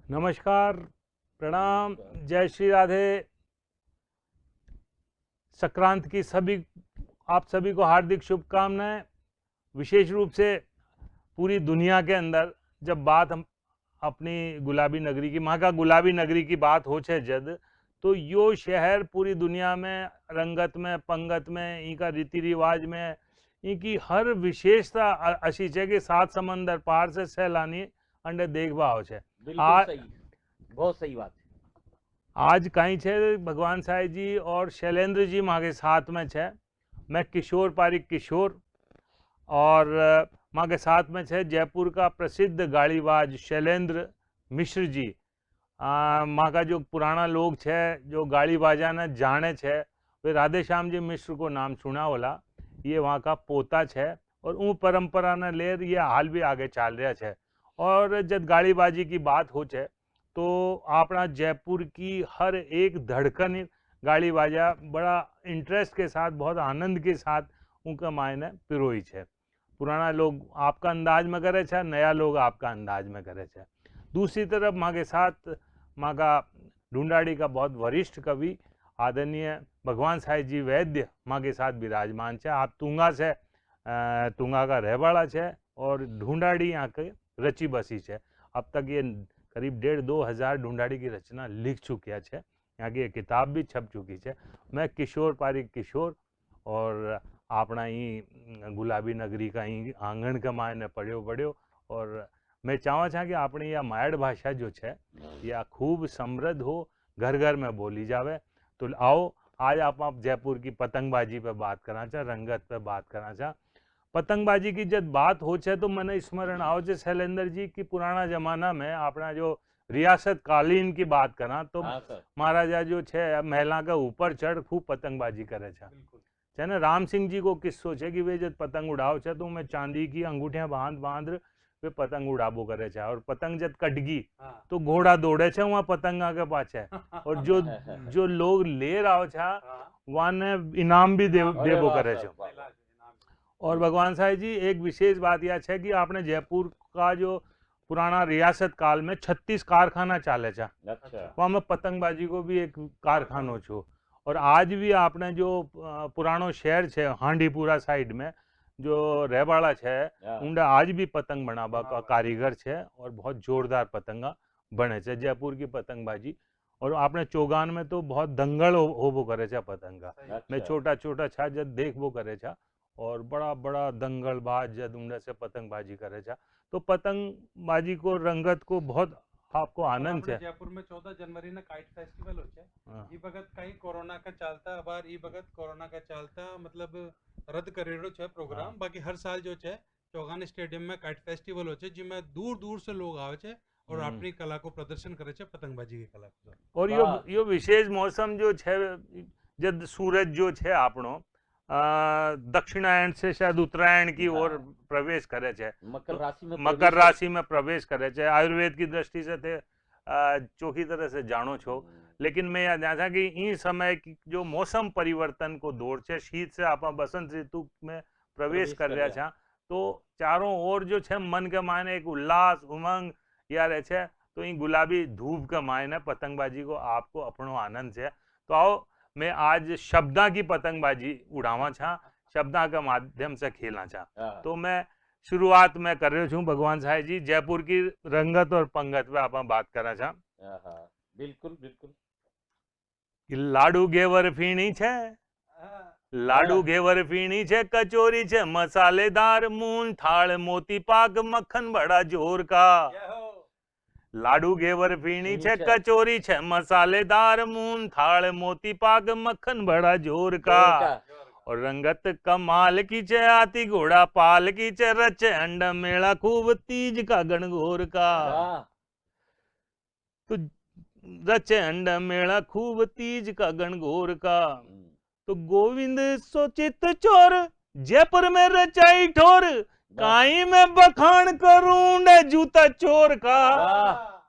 नमस्कार, प्रणाम, जय श्री राधे। संक्रांत की आप सभी को हार्दिक शुभकामनाएं। विशेष रूप से पूरी दुनिया के अंदर जब बात हम अपनी गुलाबी नगरी की, माँ का गुलाबी नगरी की बात हो छे जद, तो यो शहर पूरी दुनिया में रंगत में, पंगत में, इनका रीति रिवाज में, इनकी हर विशेषता अशी है कि 7 समंदर पार से सैलानी अंडे देखवा हो छे। बिल्कुल सही, बहुत सही बात है। आज कहीं छे भगवान साईं जी और शैलेंद्र जी माँ के साथ में छे। मैं किशोर पारिक किशोर, और माँ के साथ में छे जयपुर का प्रसिद्ध गाड़ीबाज शैलेंद्र मिश्र जी। माँ का जो पुराना लोग छे, जो गाड़ीबाजा ने जाने छे, वे राधे श्याम जी मिश्र को नाम सुना होला। ये वहाँ का पोता छे और ऊ परंपरा ने लेर ये हाल भी आगे चाल रहा छे। और जब गाड़ीबाजी की बात हो छे तो अपना जयपुर की हर एक धड़कन गाड़ीबाजा बड़ा इंटरेस्ट के साथ, बहुत आनंद के साथ उनका मायने पिरोई छे। पुराना लोग आपका अंदाज में करे छे, नया लोग आपका अंदाज में करे छे। दूसरी तरफ माँ के साथ माँ का ढूंढाड़ी का बहुत वरिष्ठ कवि आदरणीय भगवान साईं जी वैद्य माँ के साथ विराजमान छे। आप तुंगा से तुंगा का रहवाड़ा छे और ढूंढाड़ी यहाँ के रची बसी छे। अब तक ये करीब 1,500-2 हज़ार ढूंढाड़ी की रचना लिख चुकिया छे। यहाँ की एक किताब भी छप चुकी है। मैं किशोर पारिक किशोर और अपना ही गुलाबी नगरी का ही आंगण के मायने पढ़्यो और मैं चाहवा छा कि अपनी यह मायड़ भाषा जो है यह खूब समृद्ध हो, घर घर में बोली जावे। तो आओ आज आप जयपुर की पतंगबाजी पे बात करना चाह, रंगत पे बात करना चाह। पतंगबाजी की जब बात हो छे तो मैंने स्मरण आओ छे शैलेंद्र जी की पुराना जमाना में अपना जो रियासत कालीन की बात करा तो महाराजा जो छे महिला के ऊपर चढ़ खूब पतंगबाजी करे छे ना। राम सिंह जी को किस्सो छे कि वे जब पतंग उड़ाओ छे तो मैं चांदी की अंगूठियां बांध वे पतंग उड़ाबो करे छे। और पतंग जब कटगी तो घोड़ा दौड़े छे वहां पतंगा के पाछे, और जो लोग ले रहा छा वहां ने इनाम भी देबो करे छे। और भगवान साईं जी एक विशेष बात यह है कि आपने जयपुर का जो पुराना रियासत काल में 36 कारखाना चाले छा। अच्छा। वहाँ में पतंगबाजी को भी एक कारखानो छो। और आज भी आपने जो पुरानो शहर छे हांडीपुरा साइड में जो रहवाड़ा छे, उनका आज भी पतंग बनावा का कारीगर छे और बहुत जोरदार पतंगा बने छे जयपुर की पतंगबाजी। और आपने चौगान में तो बहुत दंगल होबो करे छे पतंगा। मैं छोटा छोटा छा जब देखबो करे छा और बड़ा बड़ा दंगलबाज जद उनसे से पतंगबाजी करे छा। तो पतंगबाजी को रंगत को बहुत आपको आनंद है। जयपुर में 14 जनवरी ने काइट फेस्टिवल होचे। ई बगत कहीं कोरोना का चलता, अबार ई बगत कोरोना का चलता, मतलब रद्द करेड़ो छे प्रोग्राम। बाकी हर साल जो छे चौगान स्टेडियम में काइट फेस्टिवल होचे, जिसमें दूर दूर से लोग आवे छे और अपनी कला को प्रदर्शन करे छे, पतंगबाजी की कला को। और यो विशेष मौसम जो छे जब सूरज जो छे आपनो दक्षिणायन से शायद उत्तरायण की ओर प्रवेश करे छे, मकर राशि में प्रवेश करे छे। आयुर्वेद की दृष्टि से थे चोखी तरह से जानो छो। लेकिन मैं याद था कि इन समय की जो मौसम परिवर्तन को दौर छे, शीत से आप बसंत ऋतु में प्रवेश कर रहा छा, तो चारों ओर जो छे मन के मायने एक उल्लास उमंग या रहे छे। तो इन गुलाबी धूप के मायने पतंगबाजी को आपको अपनो आनंद है। तो आओ मैं आज शब्दा की पतंगबाजी उड़ावा छा, शब्दा के माध्यम से खेलना चाह। तो मैं शुरुआत में कर रही हूँ भगवान साईं जी जयपुर की रंगत और पंगत पे आप बात करना चाह। बिल्कुल बिल्कुल। लाडू घेवर फीणी छे, लाडू घेवर फीणी छे, कचोरी छे मसालेदार, मून थाल मोती पाक, मक्खन बड़ा जोर का। लाडू घेवर फीणी छे, कचोरी छे मसालेदार, मून थाल मोती पाक, मक्खन बड़ा जोर का। और रंगत कमाल की चे, हाथी घोड़ा पाल की चे, रचे अंड मेला खूब तीज का गणगौर का। तो रचे अंड मेला खूब तीज का गणगौर का। तो गोविंद सोचित चोर, जयपुर में रचाई ठोर, काई में बखान करूं जूता चोर का।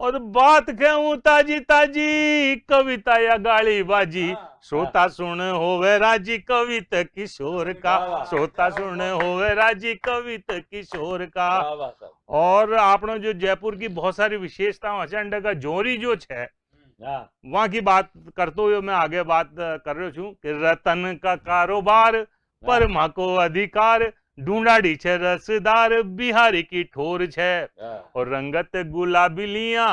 और बात कहूं ताजी ताजी कविता या गाली बाजी, श्रोता सुन होवे राजी कविता किशोर का, श्रोता सुन होवे राजी कविता किशोर का। वाह वाह साहब। और आपने जो जयपुर की बहुत सारी विशेषताओं अचंड का जोरी जो है हाँ वहां की बात करते हुए मैं आगे बात कर रही हूँ कि रतन का कारोबार परमा को अधिकार, ढूंढाड़ी छे रसदार बिहारी की ठोर छे, हाँ और रंगत गुलाबी लिया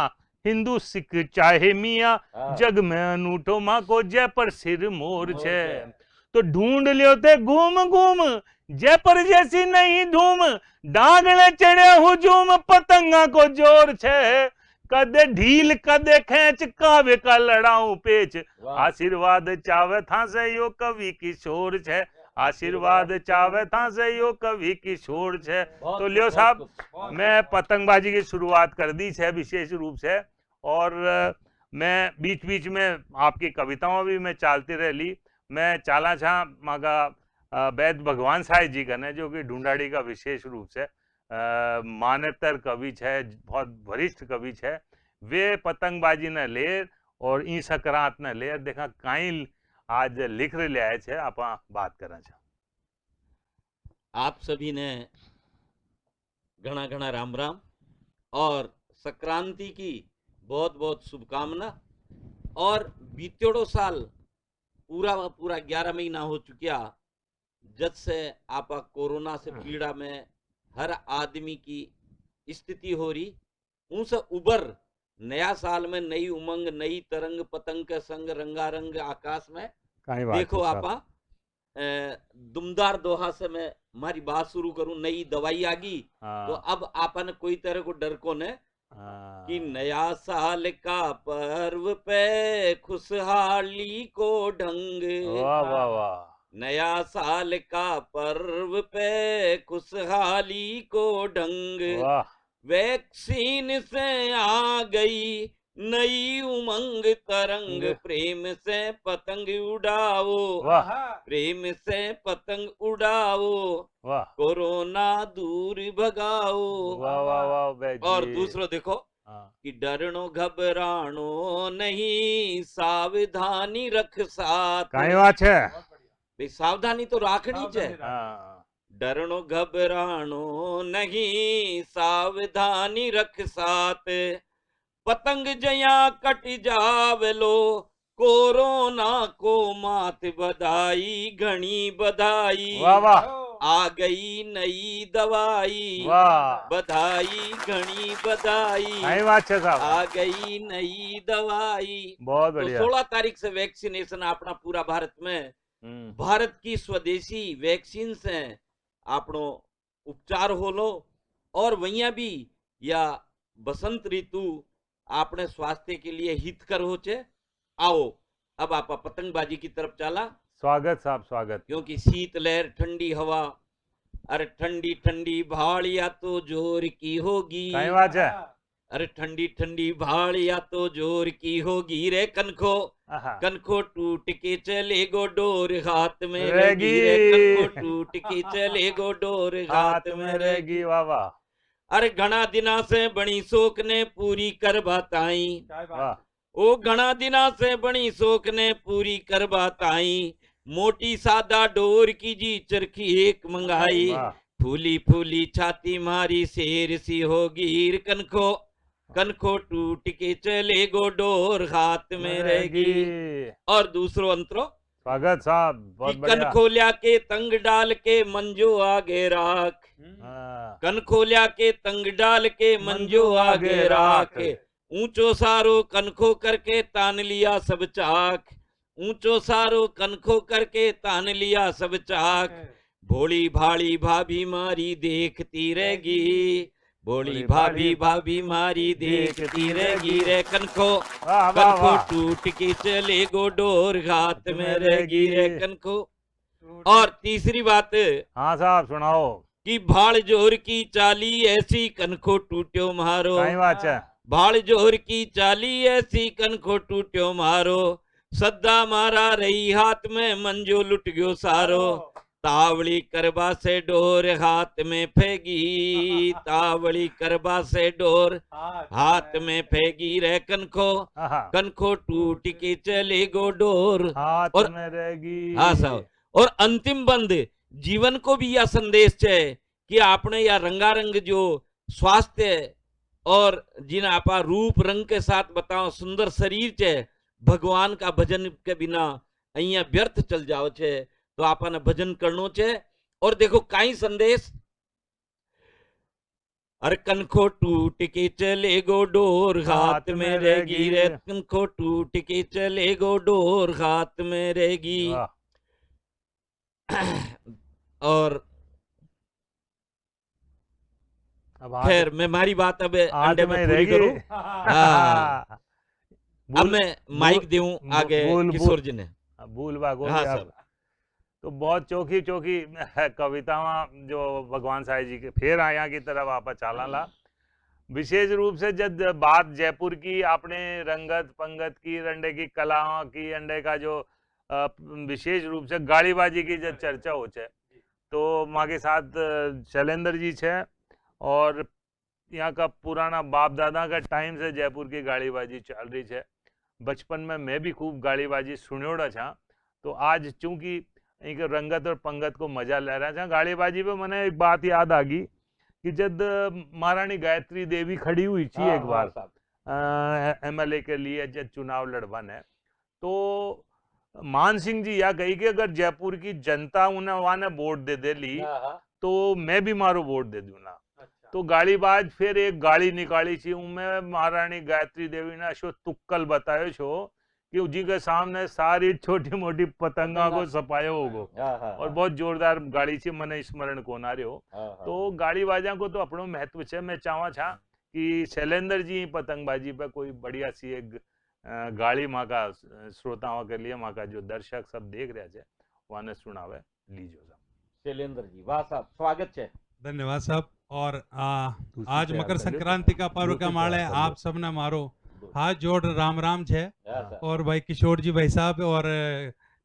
हिंदू सिख चाहे मिया, हाँ। जग में अनूठो माँ को जयपुर सिर मोर मोर छे। छे। तो ढूंढ लियो ते घूम घूम जयपुर जैसी नहीं धूम, डांगने चढ़े हुजूम पतंगा को जोर छे, कदे ढील कदे खेच कावे का लड़ाऊ पेच, वाह। आशीर्वाद चावे था से यो कवि किशोर छे, आशीर्वाद चावे था से यो कवि किशोर छे। बहुत तो खूब, लियो बहुत साहब खूब। मैं पतंगबाजी की शुरुआत कर दी है विशेष रूप से, और मैं बीच बीच में आपकी कविताओं भी मैं चालती रह ली। मैं चाला छा मागा वैद भगवान साहिब जी कने जो कि ढूंढाड़ी का विशेष रूप से मान्यतर कवि है, बहुत वरिष्ठ कवि है, वे पतंगबाजी न लेर और ई सकरात न लेर देखा काई आज लिख ले आए छे, आप बात करें छे। आप सभी ने घना घना राम राम और संक्रांति की बहुत बहुत शुभकामना। और बीतेड़ो साल पूरा पूरा 11 महीना हो चुकिया जब से आपा कोरोना से पीड़ा में हर आदमी की स्थिति हो रही, उनसे उबर नया साल में नई उमंग नई तरंग पतंग के संग रंगारंग आकाश में देखो आपा दुमदार दोहा से मैं हमारी बात शुरू करूं, नई दवाई आ गई। तो अब आपन कोई तरह को डर को ने कि नया साल का पर्व पे खुशहाली को ढंग, वाह वाह वाह, नया साल का पर्व पे खुशहाली को ढंग, वाह वैक्सीन से आ गई नई उमंग तरंग, प्रेम से पतंग उड़ाओ, वाह प्रेम से पतंग उड़ाओ, वाह कोरोना दूर भगाओ। वाह वाह वाह बैजी। और दूसरो देखो कि डरनो घबरानो नहीं सावधानी रख साथ, काई बात है, भाई सावधानी तो राखनी है, डरनो घबरानो नहीं सावधानी रख साथ, पतंग जया कट जावलो कोरोना को मात बधाई घनी बधाई, वाह वाह आ गई नई दवाई, वाह, बधाई घनी बधाई, काई बात है साहब, आ गई नई दवाई। बहुत तो बढ़िया। 16 तारीख से वैक्सीनेशन अपना पूरा भारत में, भारत की स्वदेशी वैक्सीन से आपनो उपचार हो लो, और वहीं भी या बसंत ऋतु आपने स्वास्थ्य के लिए हितकर हो छे। आओ अब आप पतंगबाजी की तरफ चला। स्वागत साहब स्वागत। क्योंकि शीत लहर ठंडी हवा, अरे ठंडी ठंडी भाड़िया तो जोर की होगी, काई बात है, अरे ठंडी ठंडी भाड़िया तो जोर की होगी रे कनखो, कनखो टूट के चले गो डोर हाथ में रहेगी रे, कनखो टूट के चले गो डोर हाथ में रहेगी। वाह वाह, अरे घना दिना से बनी शोक ने पूरी कर बताई, वाह ओ घना दिना से बनी शोक ने पूरी कर बताई, मोटी सादा डोर की जी चरखी एक मंगाई, फूली फूली छाती मारी शेर सी होगी कनखो, कनखो टूट के चले गो डोर हाथ में रहेगी। और दूसरो अंतरो स्वागत साहब, बहुत बढ़िया। कन खोलिया के तंग डाल के मंजो आगे राख, कन खोलिया के तंग डाल के मंजो आगे राख, ऊंचो सारो कनखो करके तान लिया सब चाक, ऊंचो सारो कनखो करके तान लिया सब चाक, भोली भाली भाभी मारी देखती रहेगी, भोली भाभी भाभी मारी देखती रहेगी रे कनखो, कनखो टूट के चले गो डोर हाथ में रहेगी रे कनखो। और तीसरी बात, हाँ साहब सुनाओ, कि भाड़ जोर की चाली ऐसी कनखो टूट्यो मारो, भाड़ जोर की चाली ऐसी कनखो टूट्यो मारो, सद्दा मारा रही हाथ में मंजो लुट गयो सारो, तावड़ी करबा से डोर हाथ में फेगी, तावड़ी करबा से डोर हाथ में फेगी रे कनखो, आहा, कनखो टूट के चले गो डोर। हाथ और- में रहेगी। हाँ साहब, और अंतिम बंद जीवन को भी यह संदेश है कि आपने या रंगारंग जो स्वास्थ्य और जिन आपा रूप रंग के साथ बताओ सुंदर शरीर છે भगवान का भजन के बिना અહીંયા व्यर्थ चल जाओ છે, तो आपने भजन करनो છે। और देखो काई संदेश, अरे कनखो टूट के चले गो डोर हाथ में रहेगी रे, कनखो टूट के चले गो डोर हाथ में रहेगी। वाह, और अब हाथ- खैर मैं मारी बात अब हाथ अंडे में में पूरी रहेगी। करूं। हाँ। अब भूल- मैं माइक दूं आगे भूल- किशोर जी ने। भूल भाग हो हाँ गया। सर। तो बहुत चौकी चौकी कवितावां जो भगवान साहिब जी के फिर आया की तरफ आप चाला ला। विशेष रूप से जब बात जयपुर की आपने रंगत पंगत की रंडे की कलाओं की अंडे का जो विशेष रूप से गाड़ीबाजी की जब चर्चा हो छे तो माँ के साथ शैलेंद्र जी छे और यहाँ का पुराना बाप दादा का टाइम से जयपुर की गाड़ीबाजी चल रही है। बचपन में मैं भी खूब गाड़ीबाजी सुनियोड़ा था, तो आज चूंकि एक रंगत और पंगत को मजा ले रहा था गाड़ीबाजी पे, मैंने एक बात याद आ गई कि जब महारानी गायत्री देवी खड़ी हुई थी एक बार एमएलए के लिए जब चुनाव लड़वान है, तो मान सिंह जी या कही कि अगर जयपुर की जनता उन्हें वहां वोट दे दे ली तो मैं भी मारो वोट दे दूं ना। तो गाड़ीबाज फिर एक गाड़ी निकाली थी, उनमें महारानी गायत्री देवी ने अशो तुक्कल बतायो छो कि उजी के सामने सारी छोटी मोटी पतंगा को सपायो होगो और बहुत जोरदार गाड़ी थी, मने स्मरण को ना रहो। तो गाड़ीबाजा को तो अपनो महत्व है। मैं चाहवा छा कि शैलेंद्र जी पतंगबाजी पे कोई बढ़िया सी एक गाड़ी माँ का श्रोताओं के लिए, माँ का जो दर्शक सब देख रहे थे वाने सुनावे लीजो साहब। शैलेंद्र जी वाह साहब, स्वागत है। धन्यवाद साहब। और आज तैयार मकर कर लो। संक्रांति का पर्व दूसरी का माल है, तैयार कर लो। आप सबने मारो हाथ जोड़ राम राम छे। हाँ सर। और भाई किशोर जी भाई साहब और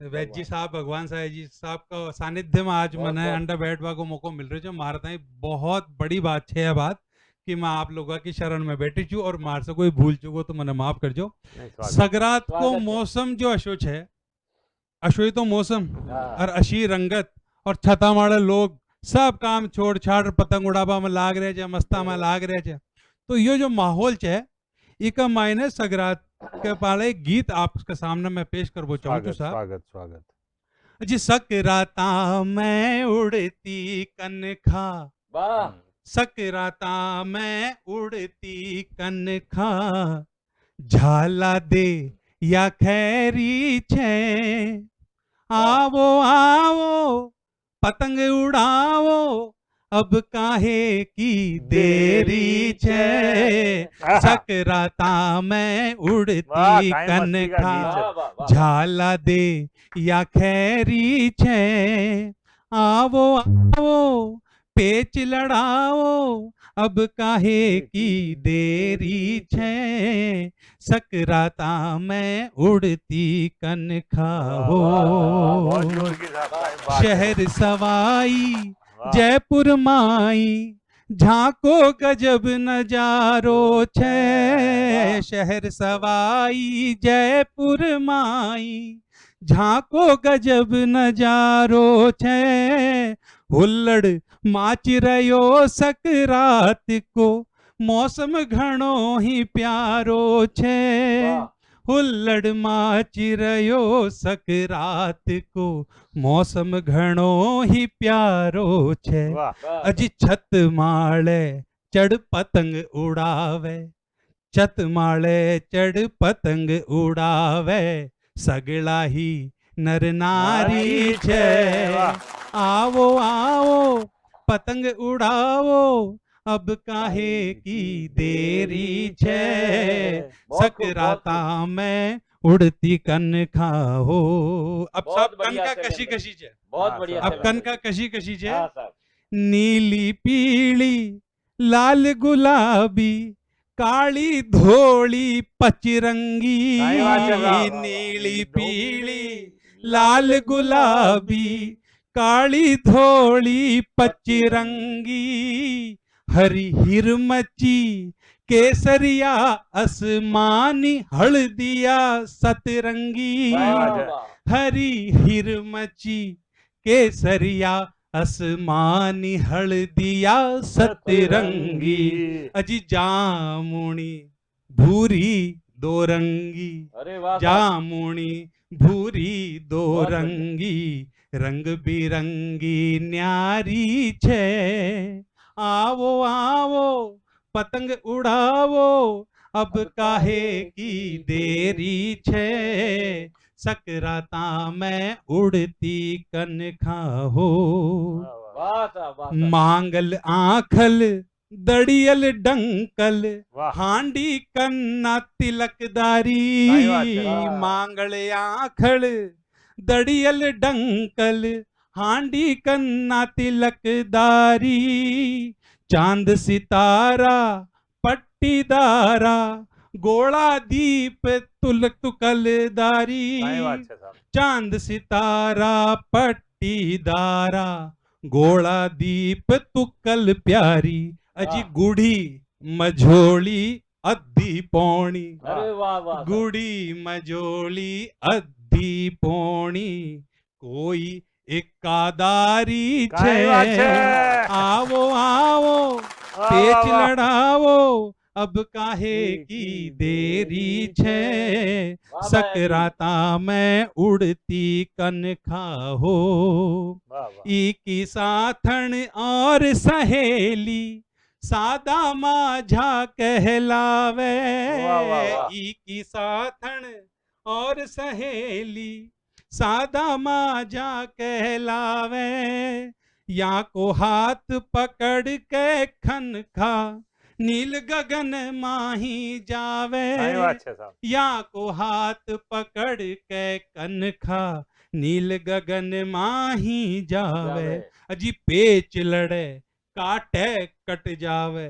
वैद जी साहब भगवान साहब जी साहब का सानिध्य में आज बहुत मैंने बहुत। अंडा बैठवा को मौको मिल रहा है। मारे ताई बहुत बड़ी बात छे है बात कि मैं आप लोगों की शरण में बैठी छू और मार से कोई भूल चुको तो मैंने माफ कर जो। सगरात को स्वागत है। मौसम जो अशो है, अशो ही तो मौसम हाँ। और अशी रंगत और छता वाले लोग सब काम छोड़ छाड़ पतंग उड़ाबा में लाग रहे छे, मस्ता में लाग रहे छे। तो ये जो माहौल छे इका मायने सगरात के पाले गीत आपके सामने मैं पेश करबो चाहूँ छू साहब। स्वागत स्वागत। जी सकराता मैं उड़ती कनखा, वाह सकराता मैं उड़ती कनखा, झाला दे या खैरी छे, आवो आवो पतंग उड़ाओ अब काहे की देरी छे, सकराता मैं वाह, उड़ती काहे मस्ती का कनखा, गीत है। वाह वाह वाह। झाला दे या खैरी छे, आवो आवो पेच लड़ाओ अब काहे की देरी छे, सकराता मैं उड़ती कनखा हो। बहुत जोर की साहब, क्या बात है। शहर सवाई वाह, जयपुर माई, झांको गजब नजारो छे, शहर सवाई जयपुर माई, झांको गजब नजारो छे, हुल्लड़ माच रयो सकरात को, मौसम घणो ही प्यारो छे, वाह। हुल्लड़ माच रयो सकरात को, मौसम घणो ही प्यारो छे, वाह, वाह। अजी छत माळे चढ़ पतंग उड़ावे, छत माळे चढ़ पतंग उड़ावे, सगला ही नर नारी छे, आवो आवो पतंग उड़ाओ अब काहे की देरी छे, बहुत खूब, सकराता मैं उड़ती कनखा हो। अब बहुत सब बढ़िया कनका से कशी बंदा। कशी छे, बहुत हाँ, बढ़िया सब अब शैलेंद्र कनका जी। कशी कशी छे, हाँ साहब। नीली पीली लाल गुलाबी काली धोली पचरंगी, सही बात है साहब। नीली पीली लाल गुलाबी काली धोली पचरंगी, हरी हिरमची केसरिया आसमानी, हल्दिया सतरंगी। हरी हिरमची केसरिया आसमानी, हल्दिया सतरंगी। अजी जामुनी भूरी दो रंगी, अरे वाह जामुनी भूरी दो रंगी, रंग बिरंगी न्यारी छे। आवो आवो पतंग उड़ावो, अब काहे की देरी छे। सकराता में उड़ती कनखा हो, वाह साहब, वाह साहब। मांगल आंखल दड़ियल डंकल, वाह। हांडी कन्ना तिलकदारी। सही बात है। मांगल आंखल दड़ियल डंकल, हांडी कन्ना तिलकदारी। चांद सितारा पट्टीदारा, गोला दीप तुलक तुकलदारी। सही बात है साहब। चांद सितारा पट्टीदारा, गोला दीप तुकल प्यारी। अजी वाह। गुड़ी मझोली अद्धी पौनी, अरे वाह वाह साहब। गुड़ी मझोली अद्धी पौनी, कोई एकादारी छे। सही बात है। आवो आवो वाह, पेच वाह, वाह। लड़ावो, अब काहे की देरी छे। वाह भाई। सकराता में उड़ती कनखा हो, वाह, वाह। ई की साथन और सहेली, सादा माझा कहलावे। वाह, वाह, वाह। ई की साथन और सहेली, सादा माझा कहलावे। या को हाथ पकड़ के खनखा, नील गगन माही जावे। सही बात है साहब। या को हाथ पकड़ के कनखा, नील गगन माही जावे। अजी पेच लड़े काटे कट जावे,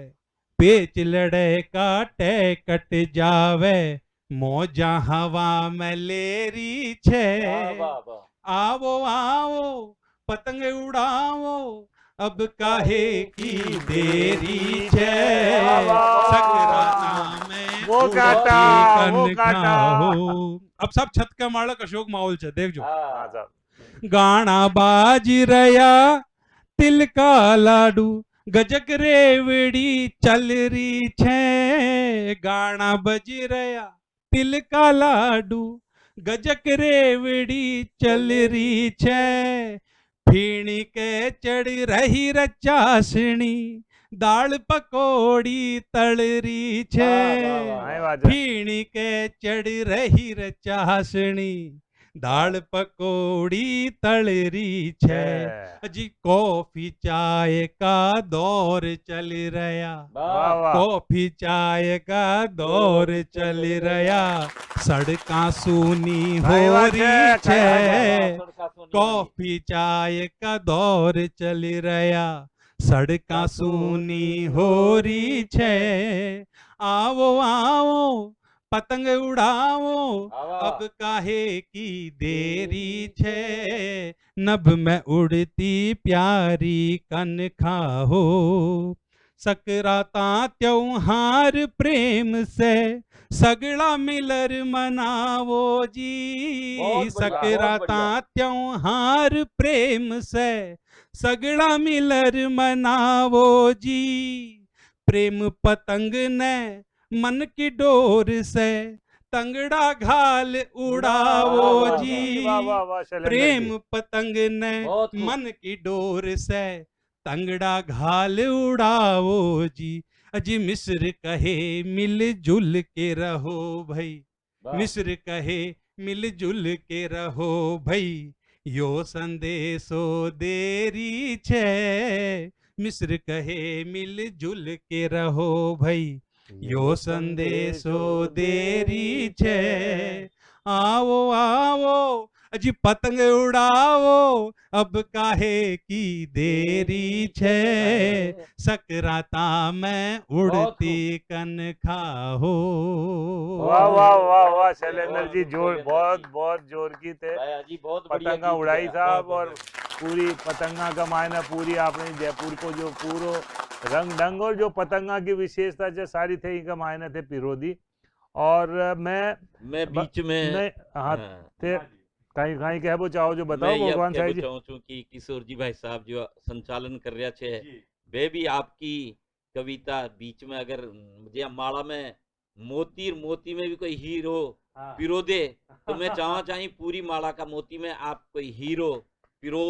पेच लड़े काटे कट जावे। मौजा हवा में लेरी छे। वाह वाह वाह। आवो आवो पतंग उड़ावो, अब काहे की देरी छे। सकराता में वो उड़ती काटा, वो कनखा काटा। हो। अब सब छत का मालक अशोक माहौल छे, देखजो। हाँ हाँ। साहब। गाना बाज रया तिल का लाडू, गजक रेवड़ी चल रही छे। गाना बज रया तिल का लाडू, गजक रेवड़ी चल रही छे। फीणी के चढ़ रही रचासनी, दाल पकोड़ी तल रही छे। वाह, वाह, वाह। सही बात है। फीणी के चढ़ रही रचासनी, दाल पकोड़ी तल रही छे। जी कॉफी चाय का दौर चल रहा, वाह, वाह। कॉफी चाय का दौर चल रहा। सड़का सूनी हो सही बात रही है, छे। सड़का सुनी कॉफी चाय का दौर चल रहा, सड़का सूनी हो रही छे। आवो आवो पतंग उड़ावो, अब काहे की देरी छे। नभ में उड़ती प्यारी कनखा हो। सकराता त्योहार प्रेम से, सगड़ा मिलर मनावो जी। बहुत बढ़िया, बहुत सकराता बढ़िया। त्योहार प्रेम से, सगड़ा मिलर मनावो जी। प्रेम पतंग ने मन की डोर से, तंगड़ा घाल उड़ावो वाह, वाह, जी। वाह, वाह, वाह, शैलेंद्र प्रेम जी। पतंग ने बहुत खूब। मन की डोर से, तंगड़ा घाल उड़ावो जी। अजी मिस्र कहे मिलजुल के रहो भाई, वाह। मिस्र कहे मिलजुल के रहो भाई। यो संदेशो देरी छे। मिस्र कहे मिलजुल के रहो भाई, यो संदेशो देरी छे। आवो आवो अजी पतंग उड़ावो, अब काहे की देरी छे। सकराता में उड़ती कनखा हो। वाह वाह वाह वाह शैलेंद्र जी, जोर बहुत बहुत जोर की थे। जी बहुत बढ़िया पतंगा गीत उड़ाई गाया। साहब और पूरी पतंगा का मायना पूरी आपने जयपुर को जो पूरो रंग ढंग और जो पतंगा की विशेषता जो सारी थे इनका मायना थे पिरोदी। और मैं बीच में मैं हाँ हाँ, थे कहीं कहीं कहबो चाहो जो बताओ मैं ये भगवान कहना साहिब जी। चाहूँ छूं कि किशोर जी भाई साहब जो संचालन कर रहा छे वे भी आपकी कविता बीच में अगर जे माला में मोती में भी कोई हीरो हाँ। पिरो दे तो मैं चाहना चाहिए पूरी माला का मोती में आप कोई हीरो पिरो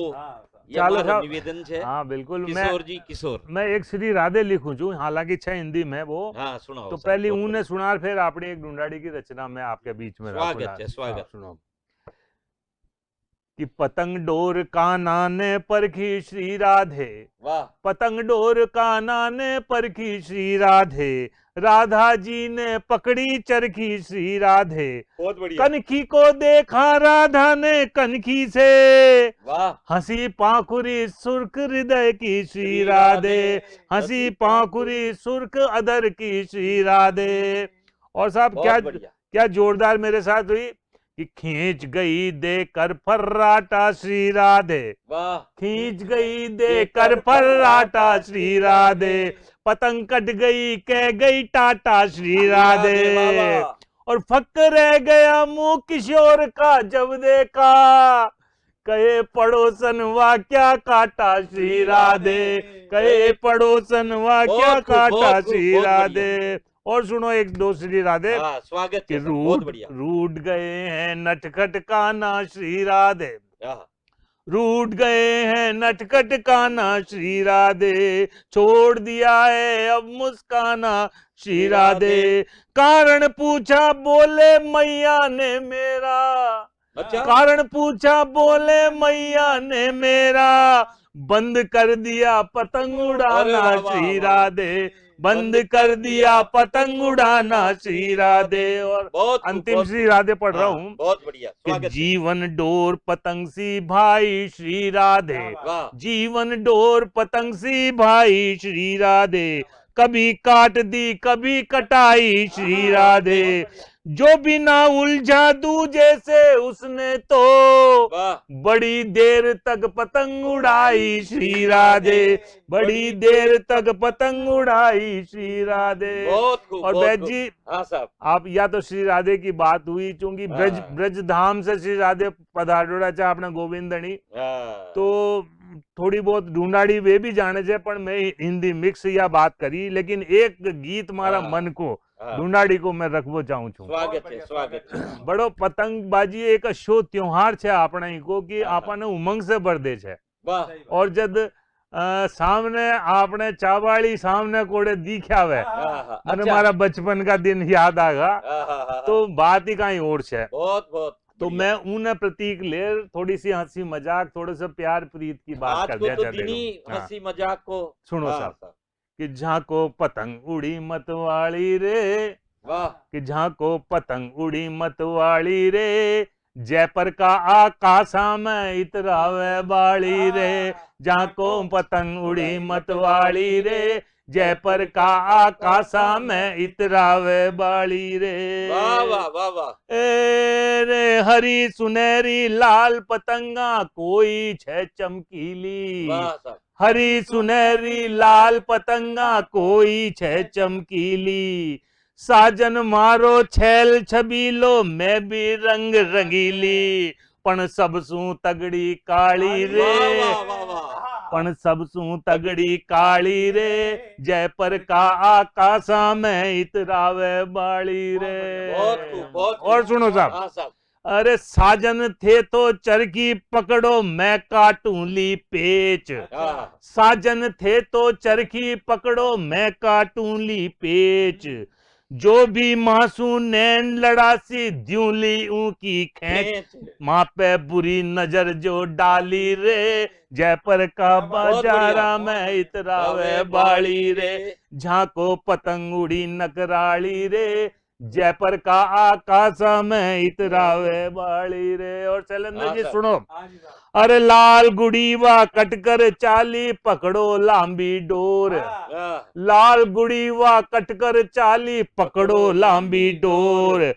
ये चालो हमारा साहब। निवेदन छे। हाँ बिल्कुल। किशोर जी किशोर मैं एक श्री राधे लिखूं छू, हालांकि छह हिंदी में वो हाँ सुनाओ तो साहब, पहली बहुत ऊने सुनार फिर आपने एक ढूंढाड़ी की रचना में आपके बीच में स्वागत रखूंगा। है, स्वागत। हाँ, सुनो कि पतंग डोर कान्हा ने परखी श्री राधे, वाह पतंग डोर कान्हा ने परखी श्री राधे, राधा जी ने पकड़ी चरखी श्री राधे, बहुत बढ़िया कनखी को देखा राधा ने कनखी से, वाह हंसी पाखुरी सुर्ख हृदय की श्री राधे, हंसी पाखुरी सुर्ख अधर की श्री राधे। और साहब क्या बहुत बढ़िया क्या जोरदार मेरे साथ हुई कि खींच गई देकर फर्राटा श्री राधे, वाह खींच गई देकर फर्राटा श्री राधे, पतंग कट गई कह गई टाटा श्री राधे, वाह, और फक रह गया मुंह किशोर का जब देखा, कहे पड़ोसन वाह क्या काटा श्री राधे, कहे पड़ोसन वाह क्या बहुत खूब, काटा बहुत खूब, श्री बहुत राधे। और सुनो एक दो श्री राधे हाँ, स्वागत कि है साहब, बहुत रूठ बढ़िया रूठ गए हैं नटखट कान्हा श्री राधे, हाँ, रूठ गए हैं नटखट कान्हा श्री राधे, छोड़ दिया है अब मुस्काना श्री राधे, कारण पूछा बोले मैया ने मेरा, अच्छा कारण पूछा बोले मैया ने मेरा, बंद कर दिया पतंग अरे उड़ाना वाह, वाह, श्री वाह। राधे, बंद कर दिया पतंग उड़ाना श्री राधे। और बहुत खूब, अंतिम बहुत श्री खूब। राधे पढ़ रहा हाँ, हूँ बहुत बढ़िया कि स्वागत है। जीवन डोर पतंग सी भाई श्री राधे, वाह जीवन डोर पतंग सी भाई श्री राधे, कभी काट दी कभी कटाई श्री राधे, जो बिना उलझा दूजे से उसने तो वाह बड़ी देर तक पतंग उड़ाई श्री राधे, बड़ी देर तक पतंग उड़ाई श्री राधे। बहुत खूब और बहुत वैद खूब। जी हाँ साहब आप या तो श्री राधे की बात हुई चूंकि ब्रज हाँ। ब्रज धाम से श्री राधे पधारोड़ा चाहे अपना गोविंदनी, हाँ, तो थोड़ी बहुत ढूंढाड़ी वे भी जाने छे पण मैं हिंदी मिक्स या बात करी, लेकिन एक गीत मारा हाँ। मन को हाँ, ढूंढाड़ी को मैं रखबो चाहूं छू। स्वागत है स्वागत है। बड़ो पतंगबाजी एक अशो त्योहार छे આપણે को कि हाँ, आपने उमंग से भर दे छे। वाह और जद सामने आपने चावाली सामने कोड़े दिख्या वे हाँ, हाँ, मैंने अच्छा। मारा बचपन का दिन याद आगा, हाँ, हाँ, हाँ, तो बात ही कहीं और छे। बहुत बहुत तो बढ़िया। मैं उन प्रतीक ले थोड़ी सी हंसी मजाक थोड़े से प्यार प्रीत की बात आज कर को दिया तो जाए। दिनी हाँ, हंसी मजाक को सुनो हाँ, साहब कि झांको पतंग उड़ी मतवाली रे, वाह कि झांको पतंग उड़ी मतवाली रे, जयपुर का आकाशा में इतरावे बाली रे, झांको पतंग उड़ी मतवाली रे, जयपुर का आकाशा में इतरावे बाली रे। वाह वाह वाह वाह ए रे हरी सुनहरी लाल पतंगा कोई छे चमकीली, वाह साहब हरी सुनहरी लाल पतंगा कोई छे चमकीली, साजन मारो छैल छबीलो मैं भी रंग रंगीली, पण सबसू तगड़ी काली रे, वाह वाह वाह वाह पण सबसू तगड़ी काली रे, जयपुर का आकाशा में इतरावे बाली रे। बहुत खूब बहुत खूब। और सुनो साहब, हाँ साहब अरे साजन थे तो चरखी पकड़ो मैं काटूं ली पेच, हाँ साजन थे तो चरखी पकड़ो मैं काटूं ली पेच, जो भी मासूम नैन लड़ासी द्यूली ऊकी खेच, खेच। माँ पे बुरी नजर जो डाली रे, जयपुर का बाजारा में इतरावे बाली रे, झांको पतंग उड़ी नकराली रे, जयपुर का आकाश में इतरावे बाली रे। और शैलेंद्र हाँ जी साहब। सुनो, हाँ जी साहब। अरे लाल गुड़ीवा कटकर चाली पकड़ो लांबी डोर, हाँ, लाल गुड़ीवा कटकर चाली पकड़ो लांबी डोर,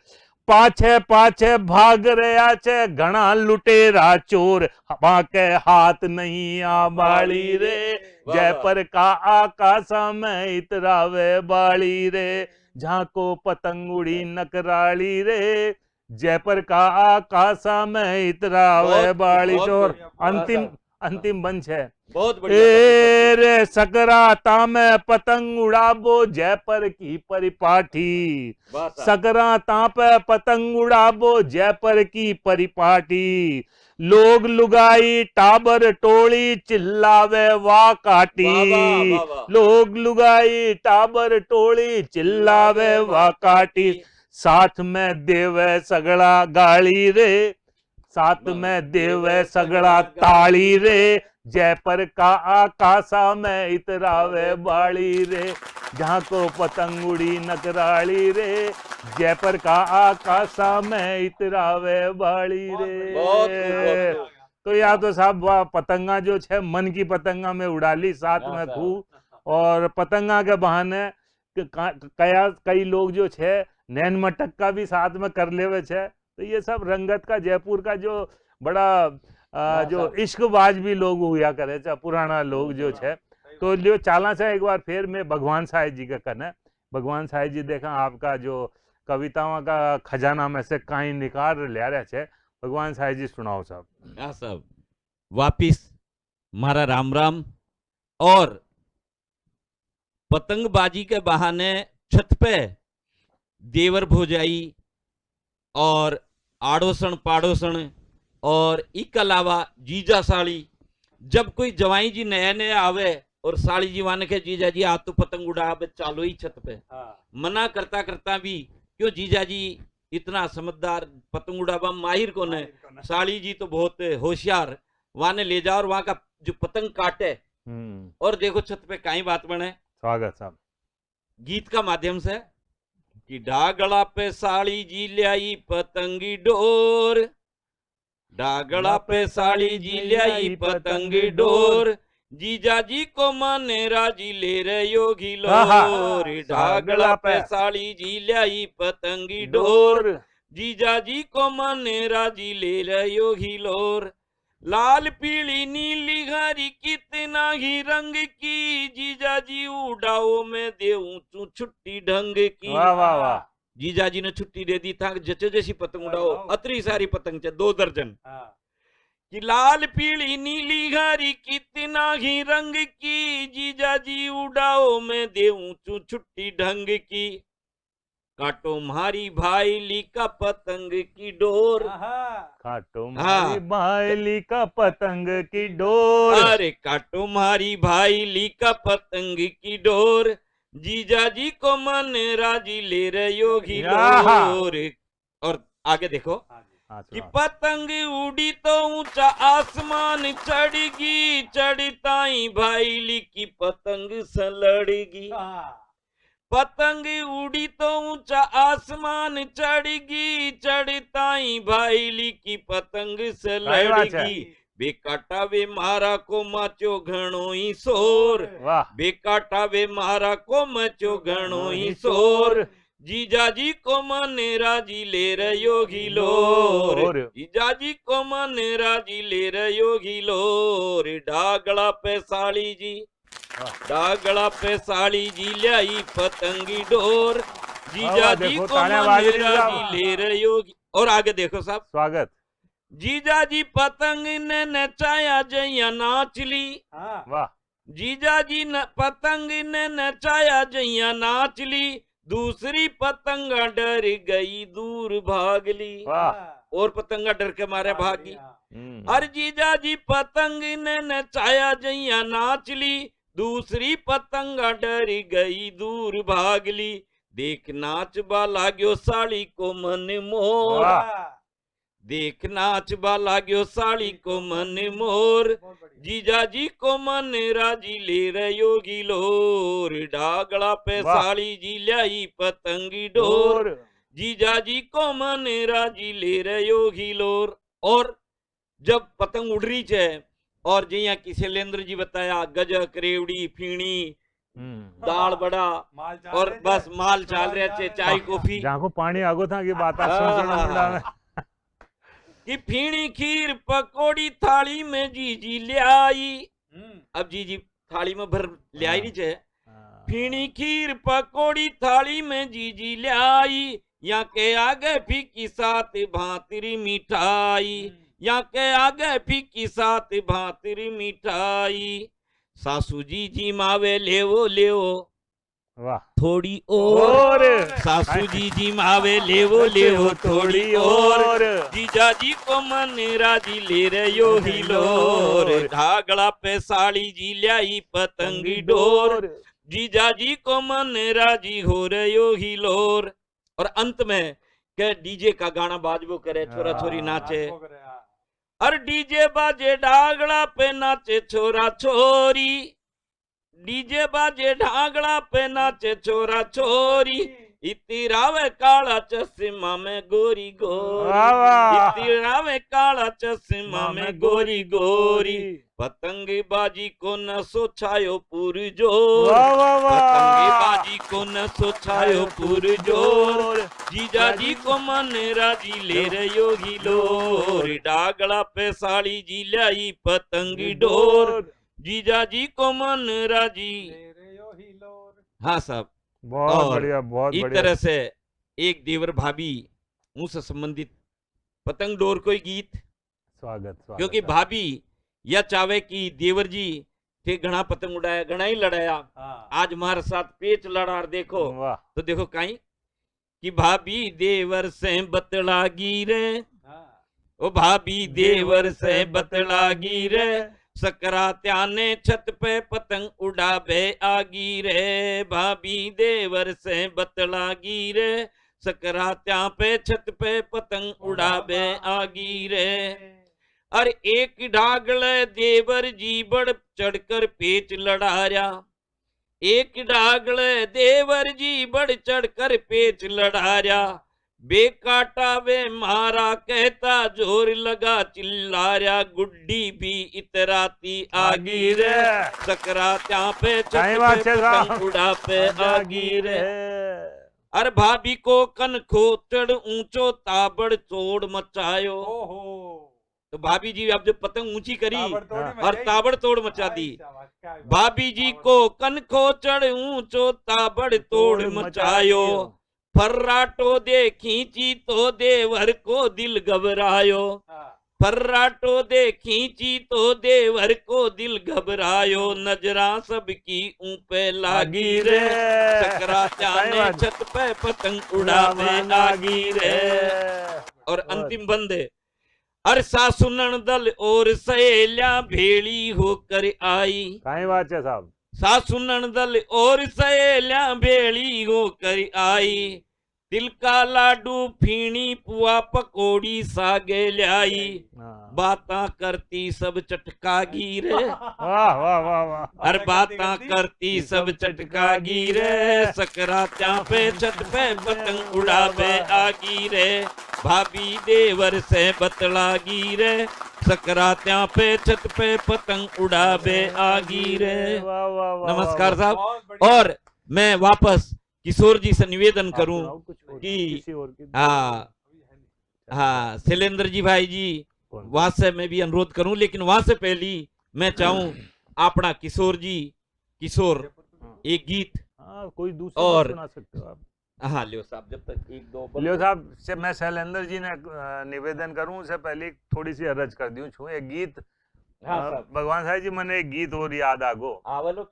पाछे पाछे भाग रहा छे घना लुटेरा चोर, हवा के हाथ नहीं आ बाली रे, वाह, जयपुर का आकाश में इतरावे बाली रे, झांको पतंग उड़ी नकराली रे, जयपुर का आकाश में इतरावे बहुत- बाली बहुत चोर। बढ़िया, अंतिम साहब। अंतिम बंश है। बहुत बढ़िया ए रे सकराता में पतंग उड़ाबो जयपुर की परिपाठी, वाह साहब। सकराता पे पतंग उड़ाबो जयपुर की परिपाटी, लोग लुगाई टाबर टोली चिल्लावे वाह काटी, वाह, वाह, वाह, वाह। लोग लुगाई टाबर टोली चिल्लावे वाह काटी, साथ में देवे सगड़ा गाली रे, साथ में देवे सगड़ा ताली रे, जयपुर का आकाशा में इतरावे बाली रे, जहाँ को पतंग उड़ी नकराली रे, जयपुर का आकाशा में इतरावे बाली रे। बहुत खूब, बहुत तो या तो साहब वाह पतंगा जो छे मन की पतंगा में उड़ा ली साथ हाँ में साहब। खूब, और पतंगा के बहाने कई लोग जो छे नैन मटक्का भी साथ में कर लेवे छे। तो ये सब रंगत का जयपुर का जो बड़ा जो साहब। इश्कबाज भी लोग हुआ करे छे, पुराना लोग जो छे। तो जो चाला से एक बार फिर मैं भगवान साहिब जी का कने, भगवान साहिब जी देखा आपका जो कविताओं का खजाना में से कहीं निकाल लिया रहे छे, भगवान साहिब जी सुनाओ साहब। हाँ साहब, वापिस मारा राम राम। और पतंगबाजी के बहाने छत पे देवर भोजाई और आड़ोसन पाड़ोसन और इक अलावा जीजा साली, जब कोई जवाई जी नया नया आवे और साली जी मान के जीजा जी आज तो पतंग उड़ा अब चालो ही छत पे, मना करता करता भी क्यों जीजा जी इतना समझदार पतंग उड़ावा माहिर कौन है, साली जी तो बहुत होशियार, वहां ने ले जाओ और वहां का जो पतंग काटे। और देखो छत पे काई बात बने, स्वागत साहब। गीत का माध्यम से कि डागड़ा पे साली जी ल्याई पतंगी डोर, डागड़ा पे साली जी ल्याई पतंगी डोर, जीजा जी को माने राजी ले रे योगी लोर, डागड़ा पे साली जी ल्याई पतंगी डोर, जीजा जी को माने राजी ले रे योगी लोर, लाल पीली नीली हरी कितना ही रंग की, जीजा जी उड़ाओ मैं देऊं छुट्टी ढंग की। वाह वाह वाह। जीजा जी ने छुट्टी दे दी था, जचे जैसी पतंग उड़ाओ, अतरी सारी पतंग चे 2 दर्जन। कि लाल पीली नीली हरी कितना ही रंग की, जीजा जी उड़ाओ मैं देऊं छुट्टी ढंग की, काटो मारी भाईली का पतंग की डोर, काटो मारी भाईली का पतंग की डोर, अरे काटो मारी भाईली का पतंग की डोर, जीजा जी को मन राजी ले रे योगी लोर। और आगे देखो कि पतंग उड़ी तो ऊंचा आसमान चढ़गी, चढ़ताई भाईली की पतंग सलड़गी, पतंग उड़ी तो ऊंचा आसमान चढ़गी, चढ़ताई भाईली की पतंग सलड़गी, बेकाटा वे मारा को मचो घणो ही शोर, बेकाटा वे मारा को मचो घणो ही शोर, जीजा जी को मन राजी ले रे योगी लोर, जीजा जी को मन राजी ले रे योगी लोर, डागड़ा पे साली जी, डागड़ा पे साली जी लाई पतंगी डोर, जीजा जी को मन राजी ले रे योगी। और आगे देखो साहब, स्वागत। जीजा जी पतंग ने नचाया जैया नाच ली, वाह। जीजा जी पतंग ने नचाया जैया नाच ली, दूसरी पतंगा डर गई दूर भाग ली, और पतंगा डर के मारे भागी। अरे जीजा जी पतंग ने नचाया जैया नाच ली, दूसरी पतंगा डर गई दूर भाग ली, देख नाच बाला गयो साड़ी को मन मोर, देख नाच बाला गयो साड़ी को मन मोर, जीजा जी को मन राजी ले रे योगी लोर, डागड़ा पे साड़ी जी लाई पतंगी डोर, जीजा जी को मन राजी ले रे योगी लोर। और जब पतंग उड़ रही है और जिया कि शैलेंद्र जी बताया गजक रेवड़ी फीणी दाल बड़ा माल चाल और रहे बस थे, माल चाल रहे थे, चाय कॉफी जाको पानी आगो था कि बात हाँ। कि फीणी खीर पकोड़ी थाली में जीजी ले आई। अब जीजी थाली में भर ले आई नीचे। फीणी खीर पकोड़ी थाली में जीजी ले आई, या के आगे फीकी साथ भांतरी मिठाई, या के आगे फीकी साथ भांतरी मिठाई। सासू जी जी मावे लेवो लेवो वाह थोड़ी और, सासू जी मावे लेवो लेवो थोड़ी और, जीजा जी को मन राजी ले रयो हिलोर, ढागड़ा पे साड़ी जी लाई पतंगी डोर, जीजा जी को मन राजी हो रयो हिलोर। और अंत में के डीजे का गाना बाजबो करे, छोरा छोरी नाचे, और डीजे बाजे ढागड़ा पे नाचे छोरा छोरी, डीजे बाजे ढागड़ा पे नाचे छोरा छोरी, इतिरावे काला चश्मा में गोरी गोरी, इतिरावे काला चश्मा में गोरी गोरी, पतंगी बाजी को न सोचायो पुरजोर, पतंगी बाजी को न सोचायो पुरजोर, जीजा जी को मन राजी ले रयो हिलोर, डागड़ा पे साड़ी जी लाई पतंगी डोर, जीजा जी को मन राजी। हाँ साहब, बहुत बढ़िया, बहुत इस बढ़िया। तरह से एक देवर भाभी उनसे संबंधित पतंग डोर कोई गीत, स्वागत, स्वागत। क्योंकि भाभी यह चाहे कि देवर जी थे घना पतंग उड़ाया, घना ही लड़ाया, आज हमारे साथ पेच लड़ा, देखो वाह, तो देखो कहीं कि भाभी देवर से बतला गिरे, ओ भाभी देवर से बतला गिरे, सकरात्या ने छत पे पतंग उड़ाबे आगी रे, भाभी देवर से बतला गिरे, सकरात्या पे छत पे पतंग उड़ाबे आगी रे। और एक ढागले देवर जी बढ़ चढ़कर पेच लड़ाया, एक ढागले देवर जी बढ़ चढ़कर पेच लड़ाया, बेकाटा वे मारा कहता जोर लगा चिल्लाया, गुड्डी भी इतराती आगी रे, सकरात्या पे छत पे पतंग उड़ा पे आगी रे। अरे भाभी को कनखो चढ़ ऊंचो ताबड़ तोड़ मचायो, तो भाभी जी अब जब पतंग ऊंची करी और ताबड़ तोड़ मचा दी, भाभी जी को कनखो चढ़ ऊंचो ताबड़ तोड़ मचायो, फर्राटो दे खींची तो देवर को दिल घबरायो, फर्राटो दे खींची तो देवर को दिल घबरायो, नजरा सबकी ऊपे लागी रे, सकरात्या ने छत पे पतंग उड़ावे आगी रे। और अंतिम बंदे, अर सासु ननदल और सहेलियां भेड़ी होकर आई, कहीं बात है साहब, सासु ननदल और सहेलियां भेड़ी होकर आई, तिल का लाडू फीणी पुआ पकोड़ी सागे लाई, बातां करती सब चटकागी रे, वाह वाह वाह वाह, अरे बातां करती सब चटकागी रे, सकरात्या पे छत पे पतंग उड़ावे आगी रे, भाभी देवर से बतलागी रे, सकरात्या पे छत पे पतंग उड़ावे आगी रे। नमस्कार साहब। और मैं वापस किशोर जी से निवेदन करूं कि हाँ शैलेंद्र जी भाई जी वहां से मैं भी अनुरोध करूं, लेकिन वहां से पहले मैं चाहूं अपना किशोर जी, किशोर एक गीत कोई दूसरा और सुना सकते हो आप? हाँ लियो साहब, जब तक एक दो लियो साहब से मैं शैलेंद्र जी ने निवेदन करूं, उससे पहले थोड़ी सी अर्ज कर दूं छू एक गीत। भगवान साहब जी मैंने एक गीत और याद आगो,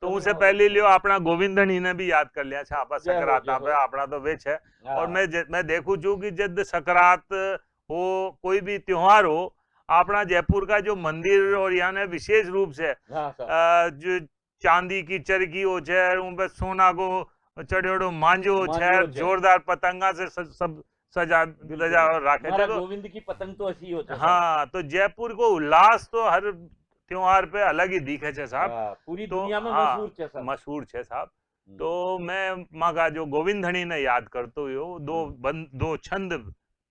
तो उससे पहले लियो अपना गोविंदनी ने भी याद कर लिया छा, आपा सकराता पे अपना तो वेच है। और मैं देखू छू कि जब सकरात हो, कोई भी त्योहार हो, अपना जयपुर का जो मंदिर और यहाँ ने विशेष रूप से जो चांदी की चरखी हो छे, उन पे सोना को चढ़ेड़ो मांझो छे, जोरदार पतंगा से सब सजा रखे थे। तो गोविंद की पतंग तो ऐसी होती है। हाँ, तो जयपुर को उल्लास तो हर त्योहार पे अलग ही दिखे छे साहब, पूरी तो दुनिया में मशहूर छे साहब, मशहूर छे साहब। तो मैं माँ का जो गोविंदनी ने याद करते हुए दो छंद,